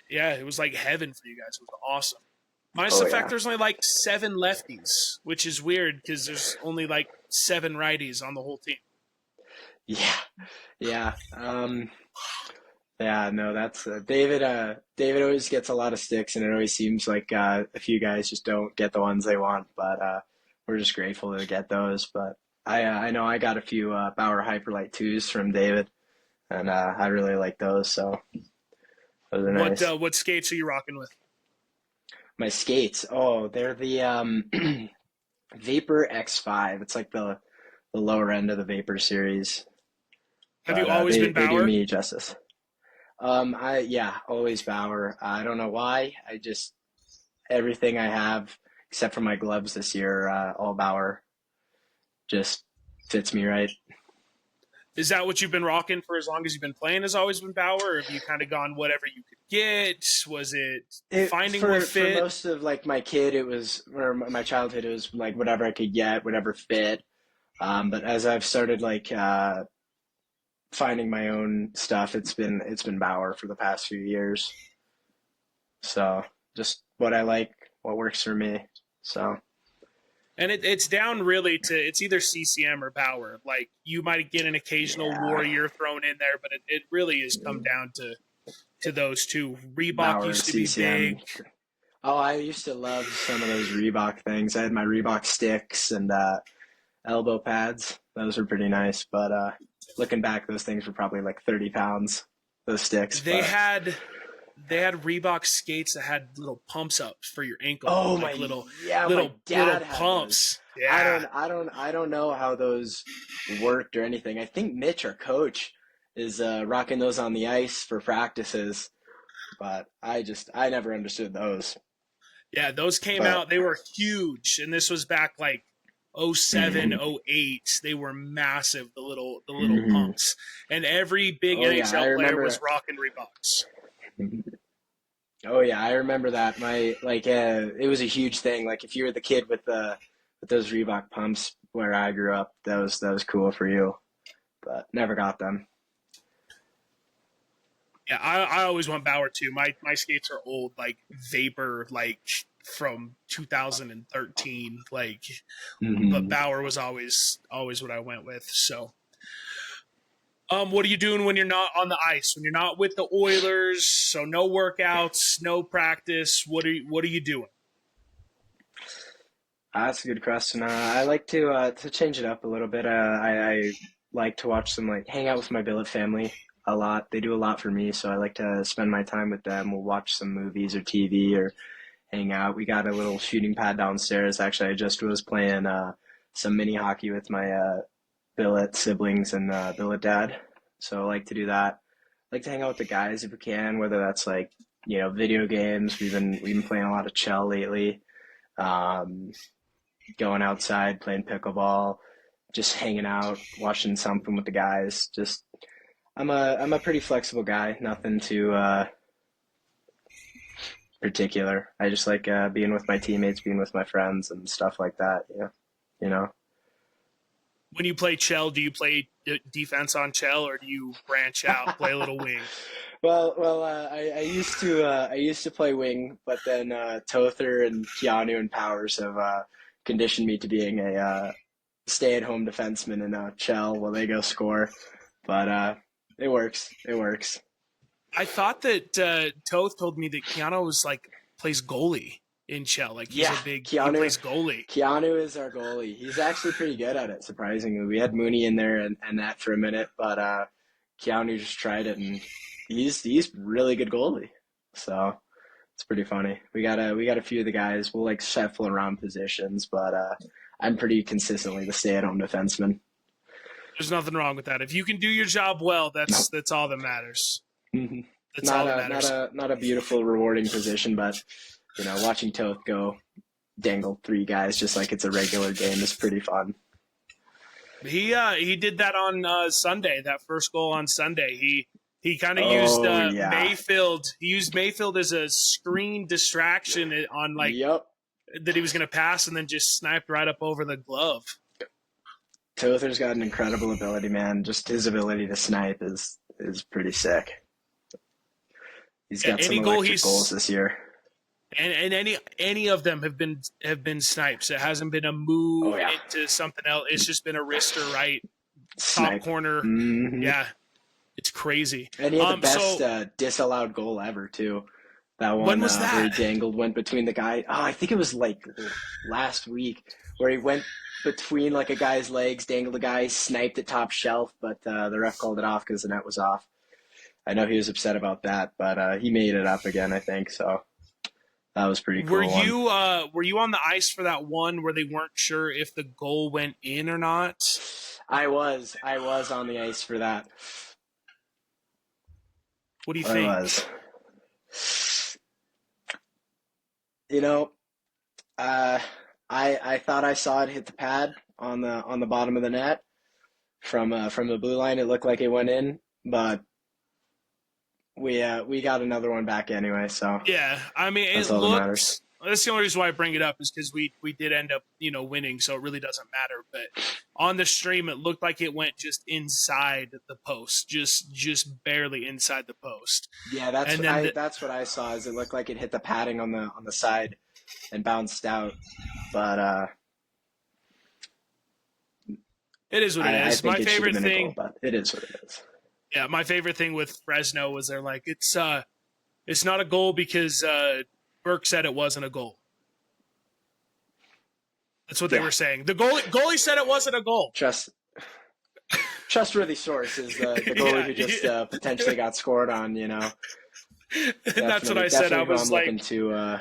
B: yeah, it was like heaven for you guys. It was awesome. Minus
C: Oh
B: the fact
C: yeah.
B: there's only like 7 lefties, which is weird because there's only like 7 righties on the whole team.
C: Yeah. Yeah. Yeah, no, that's David. David always gets a lot of sticks, and it always seems like a few guys just don't get the ones they want. But we're just grateful to get those. But I know I got a few Bauer Hyperlight twos from David, and I really like those. So those are nice.
B: What skates are you rocking with?
C: My skates. Oh, they're the Vapor X5. It's like the lower end of the Vapor series,
B: Have you
C: but
B: always been
C: they do
B: Bauer?
C: me justice. Yeah, always Bauer. I don't know why. I just everything I have except for my gloves this year, all Bauer, just fits me right.
B: Is that what you've been rocking for as long as you've been playing? Has always been Bauer, or have you kind of gone whatever you could get? Was it
C: It
B: finding what
C: for
B: fit?
C: most of like my kid, it was or my childhood, it was like whatever I could get, whatever fit. But as I've started like finding my own stuff, it's been Bauer for the past few years. So just what I like, what works for me. So
B: And it's down really to it's either CCM or Bauer. Like, you might get an occasional
C: yeah,
B: Warrior thrown in there, but it really has come down to those two. Reebok
C: Bauer,
B: used to be
C: CCM.
B: big.
C: Oh, I used to love some of those Reebok things. I had my Reebok sticks and elbow pads. Those were pretty nice. But looking back, those things were probably like 30 pounds, those sticks.
B: They
C: But
B: had they had Reebok skates that had little pumps up for your ankle,
C: oh
B: like
C: my,
B: little
C: yeah, my
B: little
C: dad had those.
B: pumps. Yeah.
C: I don't know how those worked or anything. I think Mitch, our coach, is rocking those on the ice for practices. But I never understood those.
B: Yeah, those came
C: But
B: out. They were huge, and this was back like '07,
C: mhm,
B: '08. They were massive, the little
C: mhm.
B: pumps. And every big
C: Oh yeah, I
B: NHL player was
C: remember.
B: rocking Reeboks.
C: Oh yeah, I remember that. My like it was a huge thing. Like if you were the kid with those Reebok pumps where I grew up, that was cool for you. But never got them.
B: Yeah, I always want Bauer too. My skates are old, like Vapor, like from 2013. Like, but
C: Hmm.
B: Bauer was always what I went with. So, what are you doing when you're not on the ice? When you're not with the Oilers? So no workouts, no practice. What are you doing?
C: That's a good question. I like to change it up a little bit. I like to watch some like hang out with my billet family a lot. They do a lot for me, so I like to spend my time with them. We'll watch some movies or TV or hang out. We got a little shooting pad downstairs. Actually, I just was playing some mini hockey with my billet siblings and billet dad. So I like to do that. I like to hang out with the guys if we can, whether that's like video games. We've been playing a lot of Chell lately. Um, Going outside, playing pickleball, just hanging out, watching something with the guys. Just I'm a pretty flexible guy. Nothing too particular. I just like being with my teammates, being with my friends, and stuff like that. Yeah, you know.
B: When you play Chell, do you play defense on Chell, or do you branch out, play a little wing?
C: I used to play wing, but then Tother and Keanu and Powers have conditioned me to being a stay-at-home defenseman in Chell while they go score. But it works. It works.
B: I thought that Toth told me that Keanu was like plays goalie in Chell. Like,
C: Yeah,
B: he
C: Keanu.
B: plays goalie.
C: Keanu is our goalie. He's actually pretty good at it, surprisingly. We had Mooney in there and that for a minute, but Keanu just tried it, and he's really good goalie. So it's pretty funny. We got a few of the guys. We'll like shuffle around positions, but I'm pretty consistently the stay-at-home defenseman.
B: There's nothing wrong with that. If you can do your job well, that's all that matters.
C: Mhm.
B: That's all that matters.
C: Not a beautiful, rewarding position, but watching Toth go dangle 3 guys just like it's a regular game is pretty fun.
B: He did that on Sunday. That first goal on Sunday. He kind of used Mayfield. He used Mayfield as a screen distraction on that he was going to pass, and then just sniped right up over the glove.
C: Tother's got an incredible ability, man. Just his ability to snipe is pretty sick. He's got some electric goals this year.
B: And any of them have been snipes. It hasn't been a move into something else. It's just been a wrist or right
C: Snipe.
B: top corner.
C: Mm-hmm.
B: Yeah, it's crazy.
C: And he had the best disallowed goal ever too. That one
B: when was that?
C: Where he dangled, went between the guy. Oh, I think it was like last week where he went between like a guy's legs, dangled a guy, sniped at top shelf, but the ref called it off because the net was off. I know he was upset about that, but he made it up again, I think. So that was pretty cool.
B: Were you on the ice for that one where they weren't sure if the goal went in or not?
C: I was on the ice for that.
B: What do you think?
C: I was. I thought I saw it hit the pad on the bottom of the net from the blue line. It looked like it went in, but we got another one back anyway. So
B: yeah, I mean, it looks. That's the only reason why I bring it up is because we did end up winning, so it really doesn't matter. But on the stream, it looked like it went just inside the post, just barely inside the post.
C: Yeah, that's what I saw. Is it looked like it hit the padding on the side and bounced out, but
B: it is what it is. My favorite thing,
C: goal, but it is what it is.
B: Yeah, my favorite thing with Fresno was they're like it's not a goal because Burke said it wasn't a goal. That's what they were saying. The goalie said it wasn't a goal.
C: Trustworthy source is the goalie who just potentially got scored on.
B: That's what I said. I was like,
C: looking to.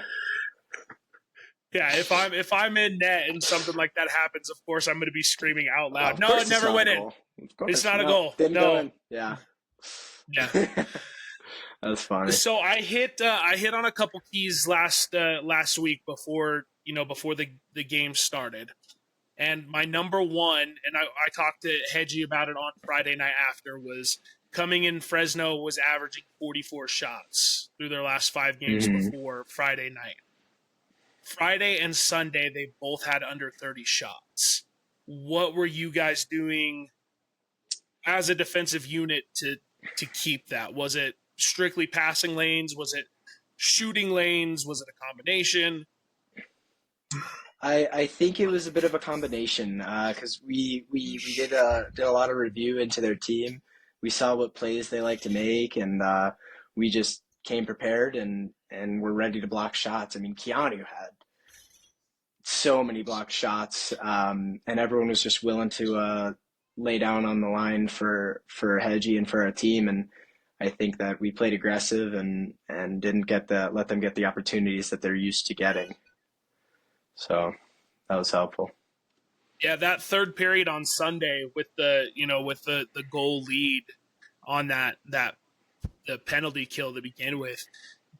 B: Yeah, if I'm in net and something like that happens, of course I'm going to be screaming out loud. No, it never went in. It's not a goal.
C: Didn't go in.
B: Yeah.
C: That's funny.
B: So I hit on a couple keys last week before the game started, and my number one, and I talked to Hedgie about it on Friday night after, was coming in. Fresno was averaging 44 shots through their last 5 games before Friday night. Friday and Sunday, they both had under 30 shots. What were you guys doing as a defensive unit to keep that? Was it strictly passing lanes? Was it shooting lanes? Was it a combination?
C: I think it was a bit of a combination because we did a lot of review into their team. We saw what plays they like to make, and we just came prepared and were ready to block shots. I mean, Keanu had so many blocked shots, and everyone was just willing to lay down on the line for Hedgie and for our team. And I think that we played aggressive and didn't let them get the opportunities that they're used to getting. So that was helpful.
B: Yeah, that third period on Sunday with the goal lead on the penalty kill to begin with,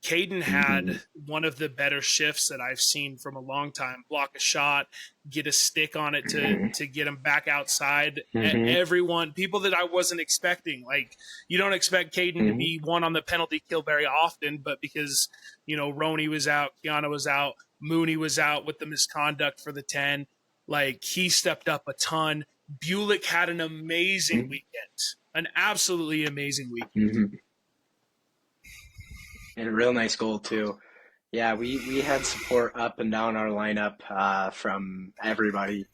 B: Caden had one of the better shifts that I've seen from a long time. Block a shot, get a stick on it to get him back outside. And people that I wasn't expecting, like you don't expect Caden to be one on the penalty kill very often, but because Roney was out, Kiana was out, Mooney was out with the misconduct for the 10, like he stepped up a ton. Bulick had an amazing weekend, an absolutely amazing weekend.
C: And a real nice goal too. Yeah, we had support up and down our lineup from everybody,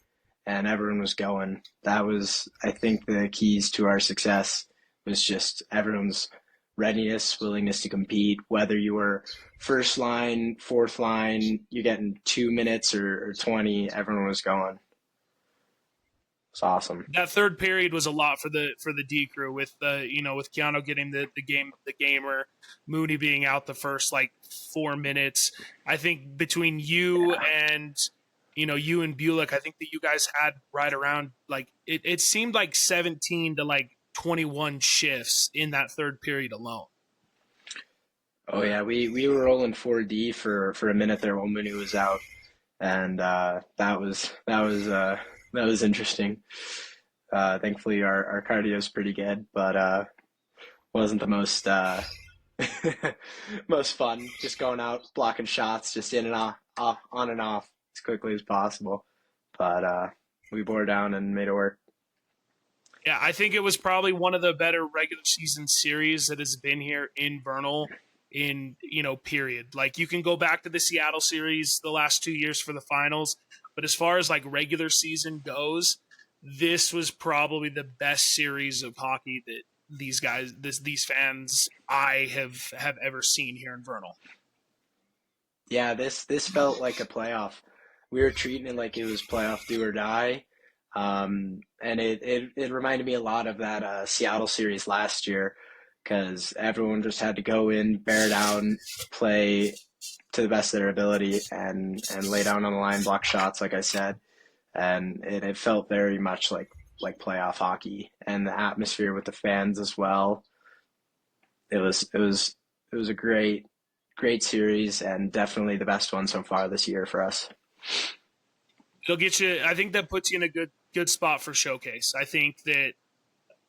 C: and everyone was going. That was, I think, the keys to our success was just everyone's readiness, willingness to compete. Whether you were first line, fourth line, you getting 2 minutes or 20, everyone was going. It's awesome.
B: That third period was a lot for the D crew with with Keanu getting the gamer, Mooney being out the first 4 minutes. I think between you and you and Bulick, I think that you guys had right around like it seemed like 17 to like 21 shifts in that third period alone.
C: Oh yeah, we were rolling 4D for a minute there while Mooney was out, and that was interesting. Thankfully, our cardio is pretty good, but wasn't the most most fun. Just going out, blocking shots, just in and off, on and off as quickly as possible. But we bore down and made it work.
B: Yeah, I think it was probably one of the better regular season series that has been here in Vernal in, period. Like you can go back to the Seattle series the last 2 years for the finals, but as far as like regular season goes, this was probably the best series of hockey that these fans I have ever seen here in Vernal.
C: Yeah, this felt like a playoff. We were treating it like it was playoff do or die. And it reminded me a lot of that Seattle series last year because everyone just had to go in, bear down, play to the best of their ability, and lay down on the line, block shots, like I said. And it felt very much like playoff hockey, and the atmosphere with the fans as well. It was a great series, and definitely the best one so far this year for us.
B: It'll get you. I think that puts you in a good spot for showcase. I think that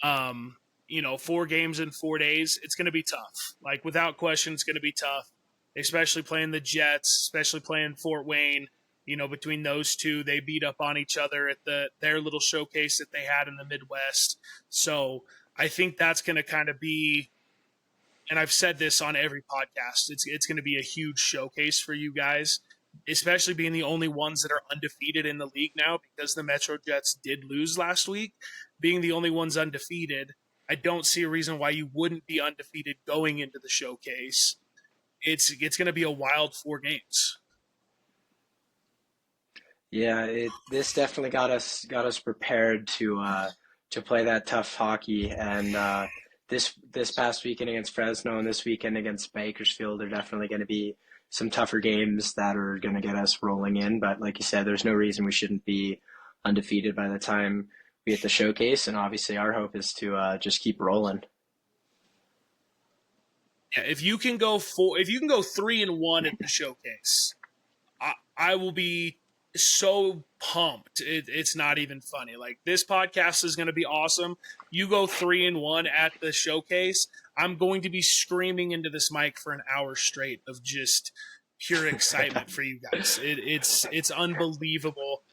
B: 4 games in 4 days, it's going to be tough. Like without question, it's going to be tough, especially playing the Jets, especially playing Fort Wayne. Between those two, they beat up on each other at their little showcase that they had in the Midwest. So I think that's going to kind of be, and I've said this on every podcast, it's going to be a huge showcase for you guys, especially being the only ones that are undefeated in the league now because the Metro Jets did lose last week. Being the only ones undefeated, I don't see a reason why you wouldn't be undefeated going into the showcase. It's going to be a wild 4 games.
C: Yeah, this definitely got us prepared to play that tough hockey, and this past weekend against Fresno and this weekend against Bakersfield are definitely going to be some tougher games that are going to get us rolling in. But like you said, there's no reason we shouldn't be undefeated by the time we hit the showcase, and obviously our hope is to just keep rolling.
B: Yeah, if you can go 3-1 at the showcase, I will be so pumped. It's not even funny. Like this podcast is going to be awesome. You go 3-1 at the showcase, I'm going to be screaming into this mic for an hour straight of just pure excitement for you guys. It's unbelievable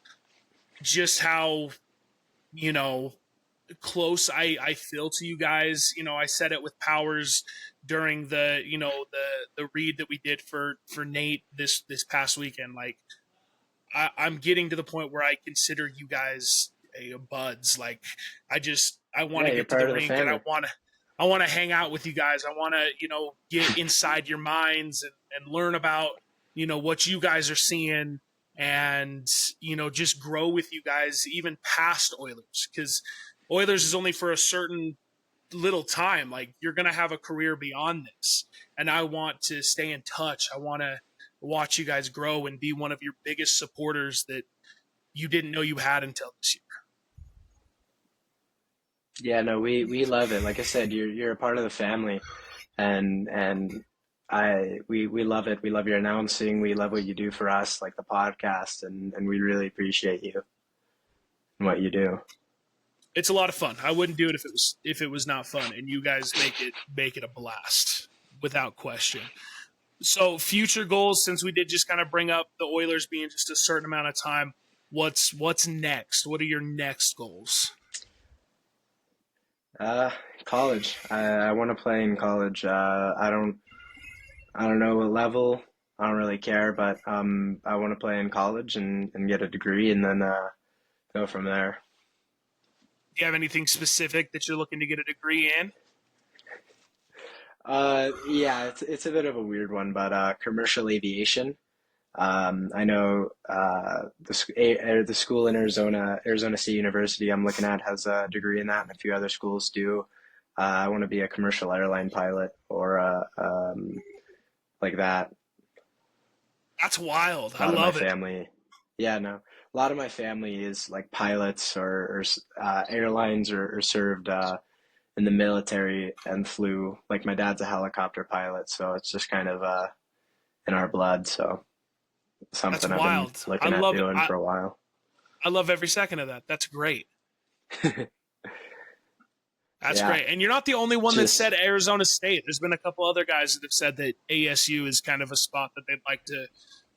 B: just how close I feel to you guys. I said it with Powers during the read that we did for Nate this past weekend. Like I'm getting to the point where I consider you guys buds. Like I want to get to the rink and I want to hang out with you guys. I want to get inside your minds and learn about what you guys are seeing and just grow with you guys even past Oilers, because Oilers is only for a certain little time. Like you're gonna have a career beyond this, and I want to stay in touch. I want to watch you guys grow and be one of your biggest supporters that you didn't know you had until this year.
C: Yeah, no, we love it. Like I said, you're a part of the family, and we love it. We love your announcing. We love what you do for us, like the podcast, and we really appreciate you and what you do.
B: It's a lot of fun. I wouldn't do it if it was not fun, and you guys make it a blast without question. So future goals, since we did just kind of bring up the Oilers being just a certain amount of time, what's next? What are your next goals?
C: College. I want to play in college. I don't know what level. I don't really care, but I want to play in college and get a degree and then go from there.
B: Do you have anything specific that you're looking to get a degree in?
C: Yeah, it's a bit of a weird one, but commercial aviation. I know the school in Arizona State University I'm looking at has a degree in that, and a few other schools do. I want to be a commercial airline pilot or like that.
B: That's wild.
C: A lot
B: I love
C: of my
B: it.
C: family, Yeah, no. A lot of my family is like pilots or airlines or served in the military and flew. Like my dad's a helicopter pilot, so it's just kind of in our blood. So
B: That's
C: something I've been
B: wild. I
C: looking at
B: love it.
C: doing for a while.
B: I love every second of that. That's great. That's
C: Yeah,
B: great. And you're not the only one that
C: just
B: said Arizona State. There's been a couple other guys that have said that ASU is kind of a spot that they'd like to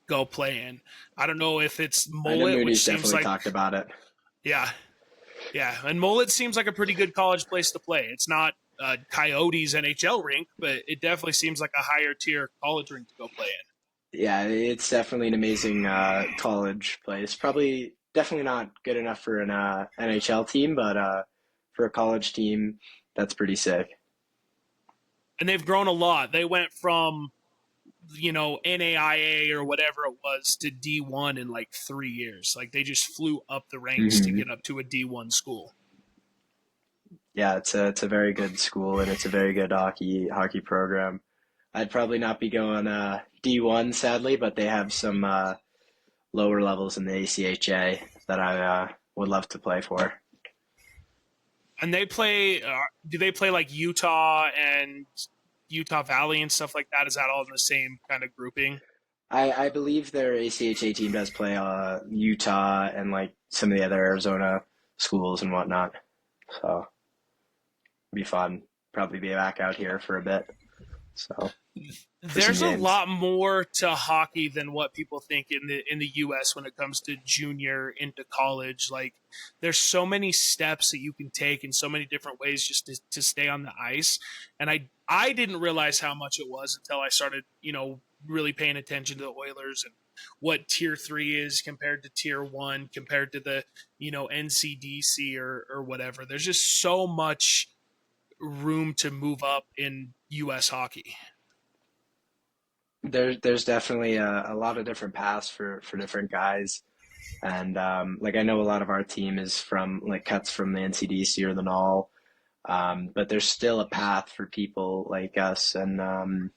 B: go play in. I don't know if it's
C: I know
B: Mullet, which
C: Mooney's
B: seems
C: definitely
B: like,
C: talked about it.
B: yeah, yeah. And Mullet seems like a pretty good college place to play. It's not Coyotes NHL rink, but it definitely seems like a higher tier college rink to go play in.
C: Yeah, it's definitely an amazing college place. Probably definitely not good enough for an NHL team, but for a college team, that's pretty sick.
B: And they've grown a lot. They went from NAIA or whatever it was to D1 in like 3 years. Like they just flew up the ranks to
C: Hmm.
B: get up to a D1 school.
C: Yeah, it's a very good school and it's a very good hockey program. I'd probably not be going D1 sadly, but they have some lower levels in the ACHA that I would love to play for.
B: And they play. Do they play like Utah and Utah Valley and stuff like that? Is that all in the same kind of grouping?
C: I believe their ACHA team does play Utah and like some of the other Arizona schools and whatnot. So it'd be fun. Probably be back out here for a bit. So for some
B: There's a
C: games.
B: lot more to hockey than what people think in the US when it comes to junior into college. Like there's so many steps that you can take in so many different ways just to stay on the ice. And I didn't realize how much it was until I started, really paying attention to the Oilers and what tier 3 is compared to tier 1 compared to the, NCDC or whatever. There's just so much room to move up in US hockey.
C: There's definitely a lot of different paths for different guys. And like I know a lot of our team is from like cuts from the NCDC or the NAL, but there's still a path for people like us, and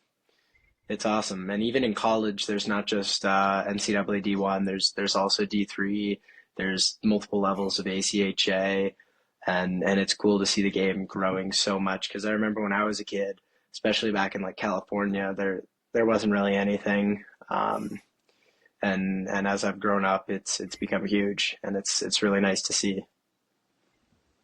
C: it's awesome. And even in college, there's not just NCAA D1. There's also D3. There's multiple levels of ACHA, and it's cool to see the game growing so much. Because I remember when I was a kid, especially back in like California, there wasn't really anything. And as I've grown up, it's become huge, and it's really nice to see.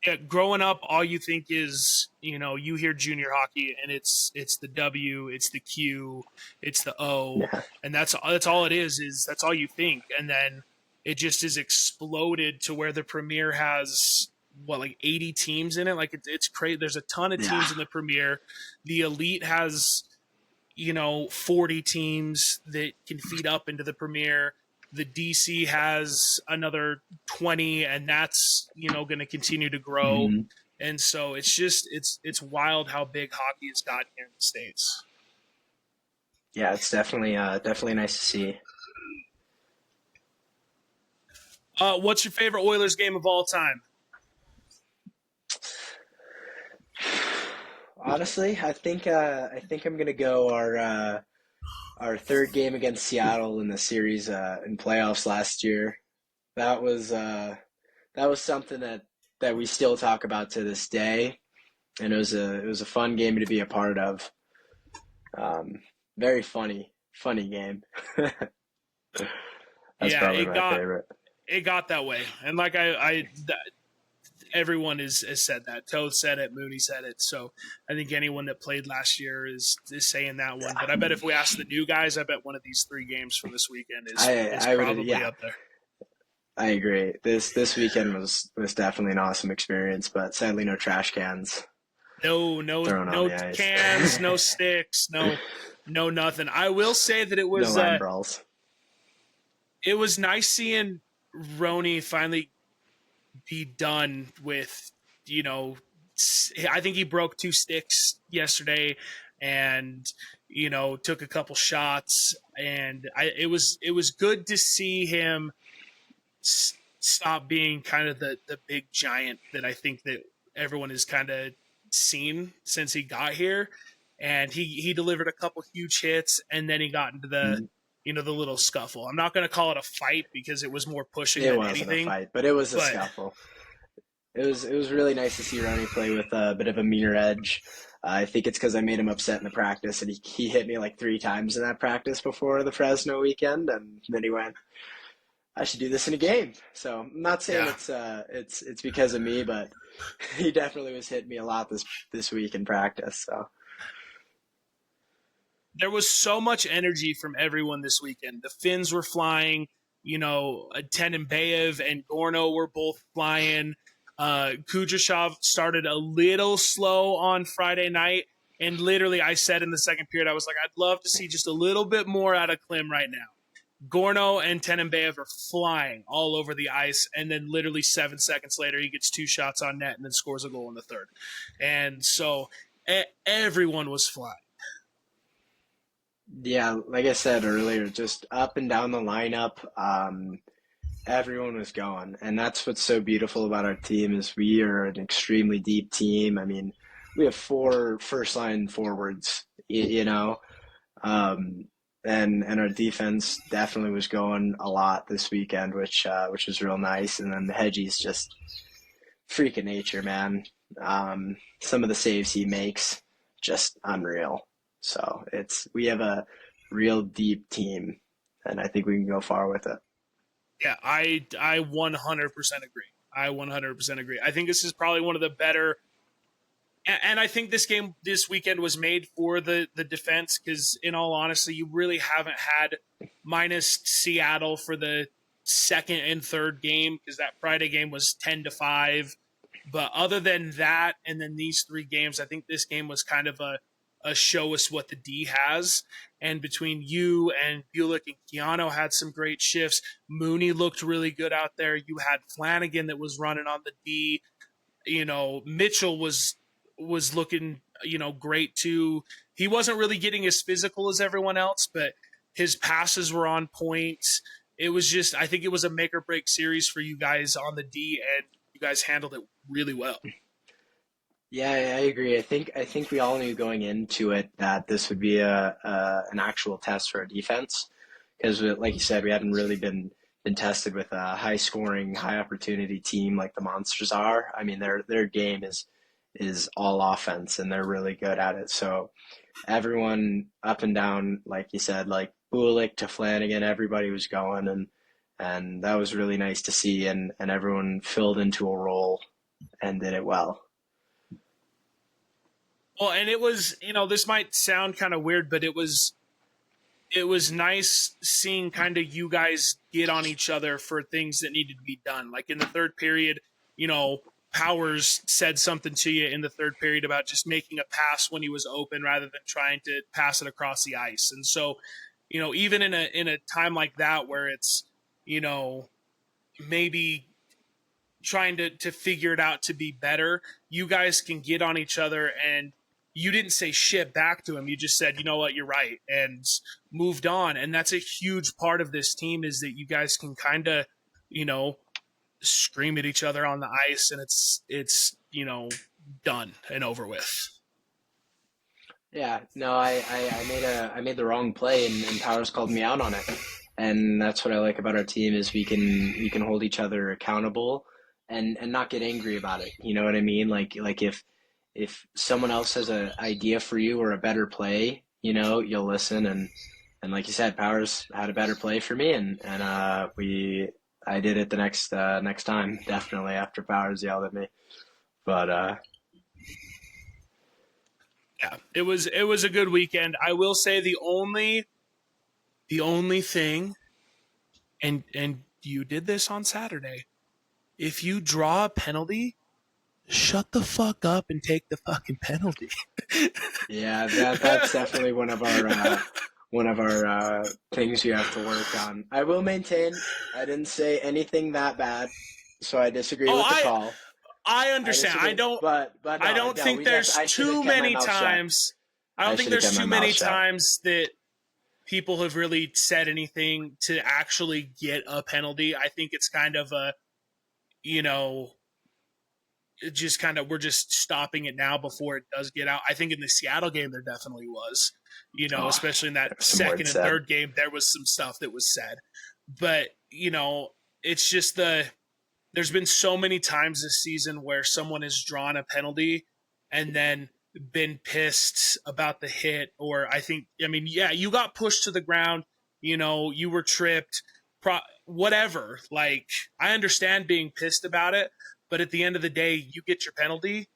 B: Yeah, growing up, all you think is, you hear junior hockey and it's the W, it's the Q, it's the O,
C: Yeah.
B: and that's all it is that's all you think. And then it just is exploded to where the Premier has what, like 80 teams in it. Like it's crazy. There's a ton of
C: Yeah.
B: teams in the Premier. The Elite has 40 teams that can feed up into the Premier. The DC has another 20, and that's going to continue to grow.
C: Hmm.
B: And so it's wild how big hockey has gotten here in the States.
C: Yeah, it's definitely nice to see.
B: What's your favorite Oilers game of all time?
C: Honestly, I think I'm gonna go our third game against Seattle in the series in playoffs last year. That was something that we still talk about to this day, and it was a fun game to be a part of. Very funny game. That's
B: Yeah,
C: probably my favorite.
B: it got that way, and like everyone has said that. Toad said it. Mooney said it. So I think anyone that played last year is saying that one. But I bet if we ask the new guys, I bet one of these three games from this weekend is
C: I would,
B: probably
C: yeah,
B: up there.
C: I agree. This weekend was definitely an awesome experience, but sadly no trash cans
B: No,
C: thrown on
B: no
C: the ice.
B: cans, no sticks, no nothing. I will say that
C: No line brawls.
B: it was nice seeing Roni finally be done with, I think he broke 2 sticks yesterday and, took a couple shots, and it was good to see him stop being kind of the big giant that I think that everyone has kind of seen since he got here. And he delivered a couple huge hits, and then he got into the the little scuffle. I'm not going to call it a fight because it was more pushing
C: It
B: than
C: wasn't a
B: anything.
C: fight, but it was a
B: But
C: scuffle. It was really nice to see Ronnie play with a bit of a meaner edge. I think it's because I made him upset in the practice, and he hit me like 3 times in that practice before the Fresno weekend, and then he went, "I should do this in a game." So I'm not saying
B: yeah,
C: it's because of me, but he definitely was hitting me a lot this week in practice. So
B: there was so much energy from everyone this weekend. The Finns were flying. Tenenbaev and Gorno were both flying. Kudryashov started a little slow on Friday night. And literally, I said in the second period, I was like, I'd love to see just a little bit more out of Klim right now. Gorno and Tenenbaev are flying all over the ice. And then literally 7 seconds later, he gets 2 shots on net and then scores a goal in the third. And so everyone was flying.
C: yeah, like I said earlier, just up and down the lineup, everyone was going, and that's what's so beautiful about our team is we are an extremely deep team. I mean, we have 4 first line forwards, um, and our defense definitely was going a lot this weekend, which was real nice. And then the Hedgie's just freak of nature, man. Some of the saves he makes, just unreal. So we have a real deep team, and I think we can go far with it.
B: Yeah, I 100% agree. I 100% agree. I think this is probably one of the better, and I think this weekend was made for the defense because, in all honesty, you really haven't had, minus Seattle for the second and third game because that Friday game was 10-5. But other than that, and then these 3 games, I think this game was kind of a show us what the D has. And between you and Bulick and Keanu had some great shifts. Mooney looked really good out there. You had Flanagan that was running on the D. Mitchell was looking, great too. He wasn't really getting as physical as everyone else, but his passes were on point. It was just, I think it was a make or break series for you guys on the D, and you guys handled it really well.
C: Yeah, I agree. I think we all knew going into it that this would be an actual test for our defense because, like you said, we hadn't really been tested with a high scoring, high opportunity team like the Monsters are. I mean, their game is all offense, and they're really good at it. So everyone up and down, like you said, like Bulick to Flanagan, everybody was going, and that was really nice to see, and everyone filled into a role and did it well.
B: Well, and it was, this might sound kind of weird, but it was nice seeing kind of you guys get on each other for things that needed to be done. Like in the third period, Powers said something to you in the third period about just making a pass when he was open rather than trying to pass it across the ice. And so, even in a time like that where it's, maybe trying to figure it out to be better, you guys can get on each other, and you didn't say shit back to him. You just said, you know what, you're right, and moved on. And that's a huge part of this team is that you guys can kind of, scream at each other on the ice, and it's done and over with.
C: Yeah, no, I made the wrong play, and Powers called me out on it, and that's what I like about our team is we can hold each other accountable, and not get angry about it. You know what I mean? Like if someone else has an idea for you or a better play, you'll listen, and like you said, Powers had a better play for me, and I did it the next time, definitely after Powers yelled at me, but.
B: Yeah, it was a good weekend. I will say the only thing, and you did this on Saturday. If you draw a penalty, shut the fuck up and take the fucking penalty.
C: Yeah, that's definitely one of our things you have to work on. I will maintain I didn't say anything that bad, so I disagree with the call.
B: I understand. I don't.
C: But no,
B: I don't
C: no,
B: think there's
C: I should have
B: too
C: kept my
B: many
C: mouth shut.
B: times. I don't
C: I
B: think
C: should have
B: there's
C: kept my
B: too
C: mouth
B: many
C: shut.
B: times that people have really said anything to actually get a penalty. I think it's kind of a, it just kind of, we're just stopping it now before it does get out. I think in the Seattle game there definitely was, especially in that
C: Some
B: second
C: words
B: and
C: said.
B: third game, there was some stuff that was said. But it's just there's been so many times this season where someone has drawn a penalty and then been pissed about the hit, or you got pushed to the ground, you were tripped, whatever. Like, I understand being pissed about it, but at the end of the day, you get your penalty,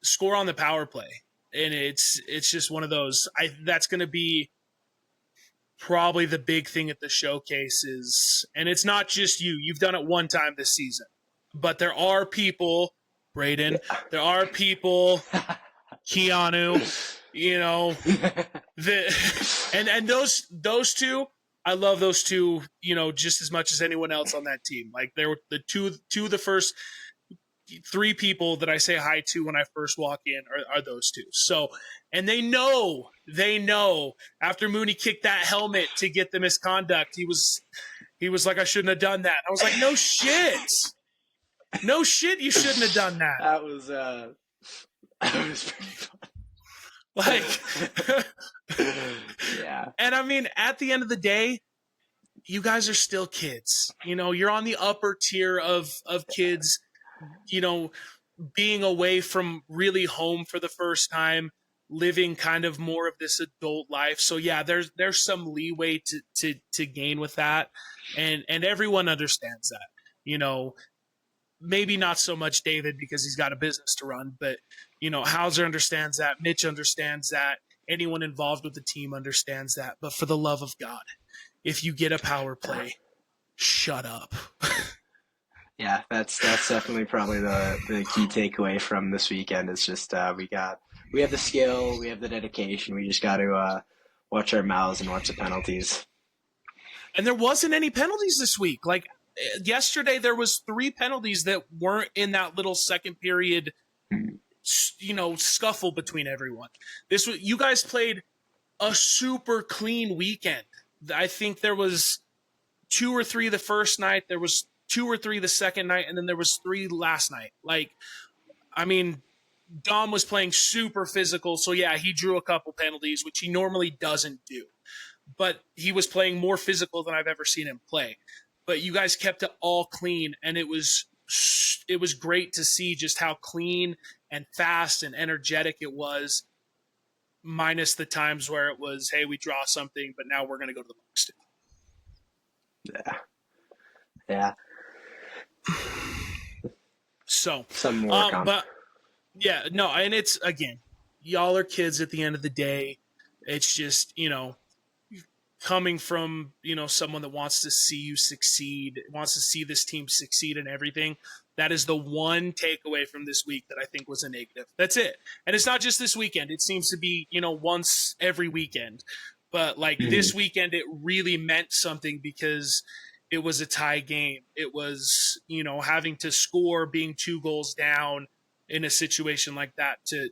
B: score on the power play. And it's just one of those, that's going to be probably the big thing at the showcase is, and it's not just you've done it one time this season, but there are people, Braden, there are people, Keanu, and those two, I love those two, just as much as anyone else on that team. Like, they were the two of the first three people that I say hi to when I first walk in are those two. So, and they know after Mooney kicked that helmet to get the misconduct, he was like, I shouldn't have done that. I was like, no shit, you shouldn't have done that.
C: That was pretty fun.
B: Like,
C: yeah.
B: And I mean, at the end of the day, you guys are still kids. You're on the upper tier of kids, being away from really home for the first time, living kind of more of this adult life. So yeah, there's some leeway to gain with that. And everyone understands that, maybe not so much David because he's got a business to run, but Hauser understands that. Mitch understands that. Anyone involved with the team understands that. But for the love of God, if you get a power play, shut up.
C: Yeah, that's definitely probably the key takeaway from this weekend. Is just we have the skill, we have the dedication. We just got to watch our mouths and watch the penalties. And
B: there wasn't any penalties this week. Like, yesterday, there was 3 penalties that weren't in that little second period, scuffle between everyone. You guys played a super clean weekend. I think there was 2 or 3 the first night. There was 2 or 3 the second night, and then there was 3 last night. Like, I mean, Dom was playing super physical, so yeah, he drew a couple penalties, which he normally doesn't do. But he was playing more physical than I've ever seen him play. But you guys kept it all clean, and it was great to see just how clean and fast and energetic it was, minus the times where it was, hey, we draw something, but now we're going to go to the box.
C: Yeah.
B: So,
C: some more.
B: But yeah, no, and it's, again, y'all are kids at the end of the day. It's just, coming from, someone that wants to see you succeed, wants to see this team succeed in everything. That is the one takeaway from this week that I think was a negative. That's it. And it's not just this weekend. It seems to be, once every weekend. But like this weekend, it really meant something because it was a tie game. It was, having to score, being 2 goals down in a situation like that to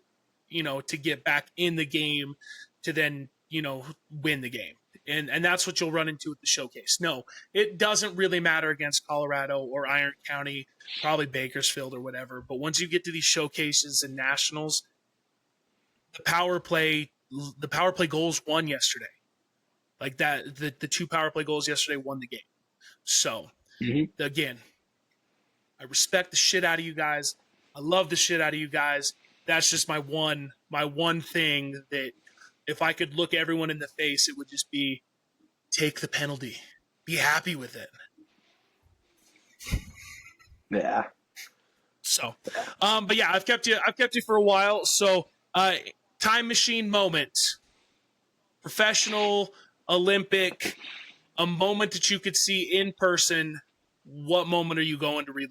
B: get back in the game to then, win the game. And that's what you'll run into at the showcase. No, it doesn't really matter against Colorado or Iron County, probably Bakersfield or whatever. But once you get to these showcases and nationals, the power play goals won yesterday. Like that, the 2 power play goals yesterday won the game. So again, I respect the shit out of you guys. I love the shit out of you guys. That's just my one thing that, if I could look everyone in the face, it would just be, take the penalty. Be happy with it.
C: Yeah.
B: So, but yeah, I've kept you for a while. So, time machine moment. Professional, Olympic, a moment that you could see in person. What moment are you going to relive?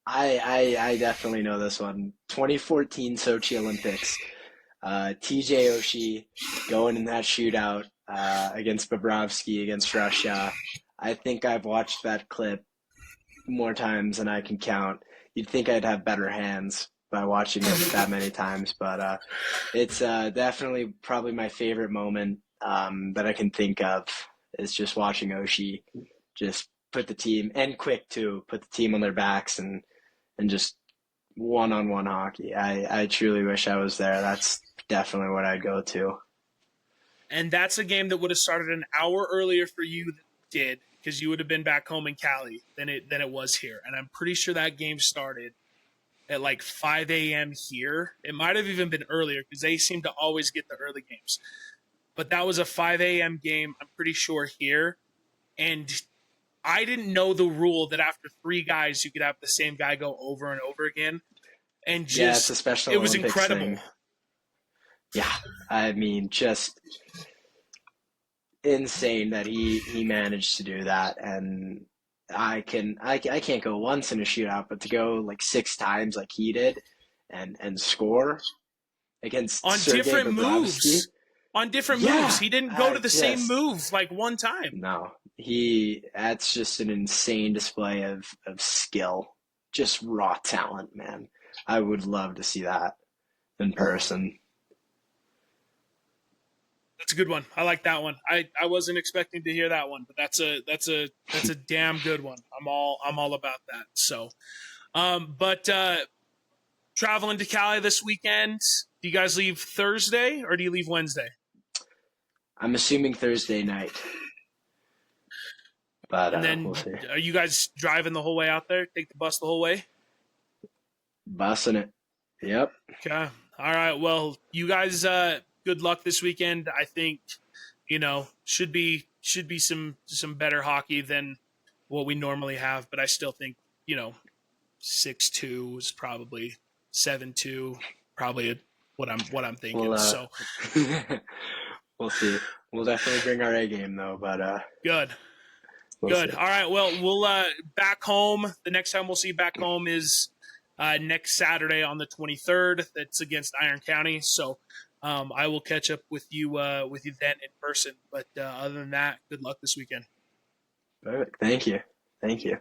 C: I definitely know this one. 2014 Sochi Olympics. TJ Oshie going in that shootout against Bobrovsky against Russia. I think I've watched that clip more times than I can count. You'd think I'd have better hands by watching it that many times, but it's definitely probably my favorite moment that I can think of is just watching Oshie just put the team, and quick too, put the team on their backs and and just one-on-one hockey. I truly wish I was there. That's definitely what I'd go to.
B: And that's a game that would have started an hour earlier for you than it did, because you would have been back home in Cali than it was here. And I'm pretty sure that game started at like 5 a.m. here. It might have even been earlier because they seem to always get the early games. But that was a 5 a.m. game, I'm pretty sure, here. And I didn't know the rule that after 3 guys, you could have the same guy go over and over again. And
C: Yeah, it's
B: just,
C: a Special
B: it was
C: Olympics
B: incredible.
C: thing. Yeah, I mean, just insane that he managed to do that. And I can't go once in a shootout, but to go like 6 times like he did and score against
B: On
C: Sergei
B: different
C: Bobrovsky.
B: moves. On different moves.
C: Yeah,
B: He didn't go to the same
C: just
B: move like one time.
C: no. That's just an insane display of skill, just raw talent, man. I would love to see that in person.
B: That's a good one. I like that one. I wasn't expecting to hear that one, but that's a damn good one. I'm all about that. So, but traveling to Cali this weekend. Do you guys leave Thursday or do you leave Wednesday?
C: I'm assuming Thursday night, but
B: And then
C: we'll see.
B: are you guys driving the whole way out there? Take the bus the whole way?
C: Bussing it. Yep.
B: Okay. All right. Well, you guys, good luck this weekend. I think, should be some better hockey than what we normally have, but I still think, 6-2 is probably 7-2, probably what I'm thinking.
C: We'll
B: So
C: we'll see. We'll definitely bring our A game though, but
B: good.
C: we'll
B: Good.
C: see.
B: All right. Well, we'll back home. The next time we'll see you back home is next Saturday on the 23rd. That's against Iron County. So I will catch up with you then in person. But other than that, good luck this weekend.
C: Perfect. Thank you. Thank you.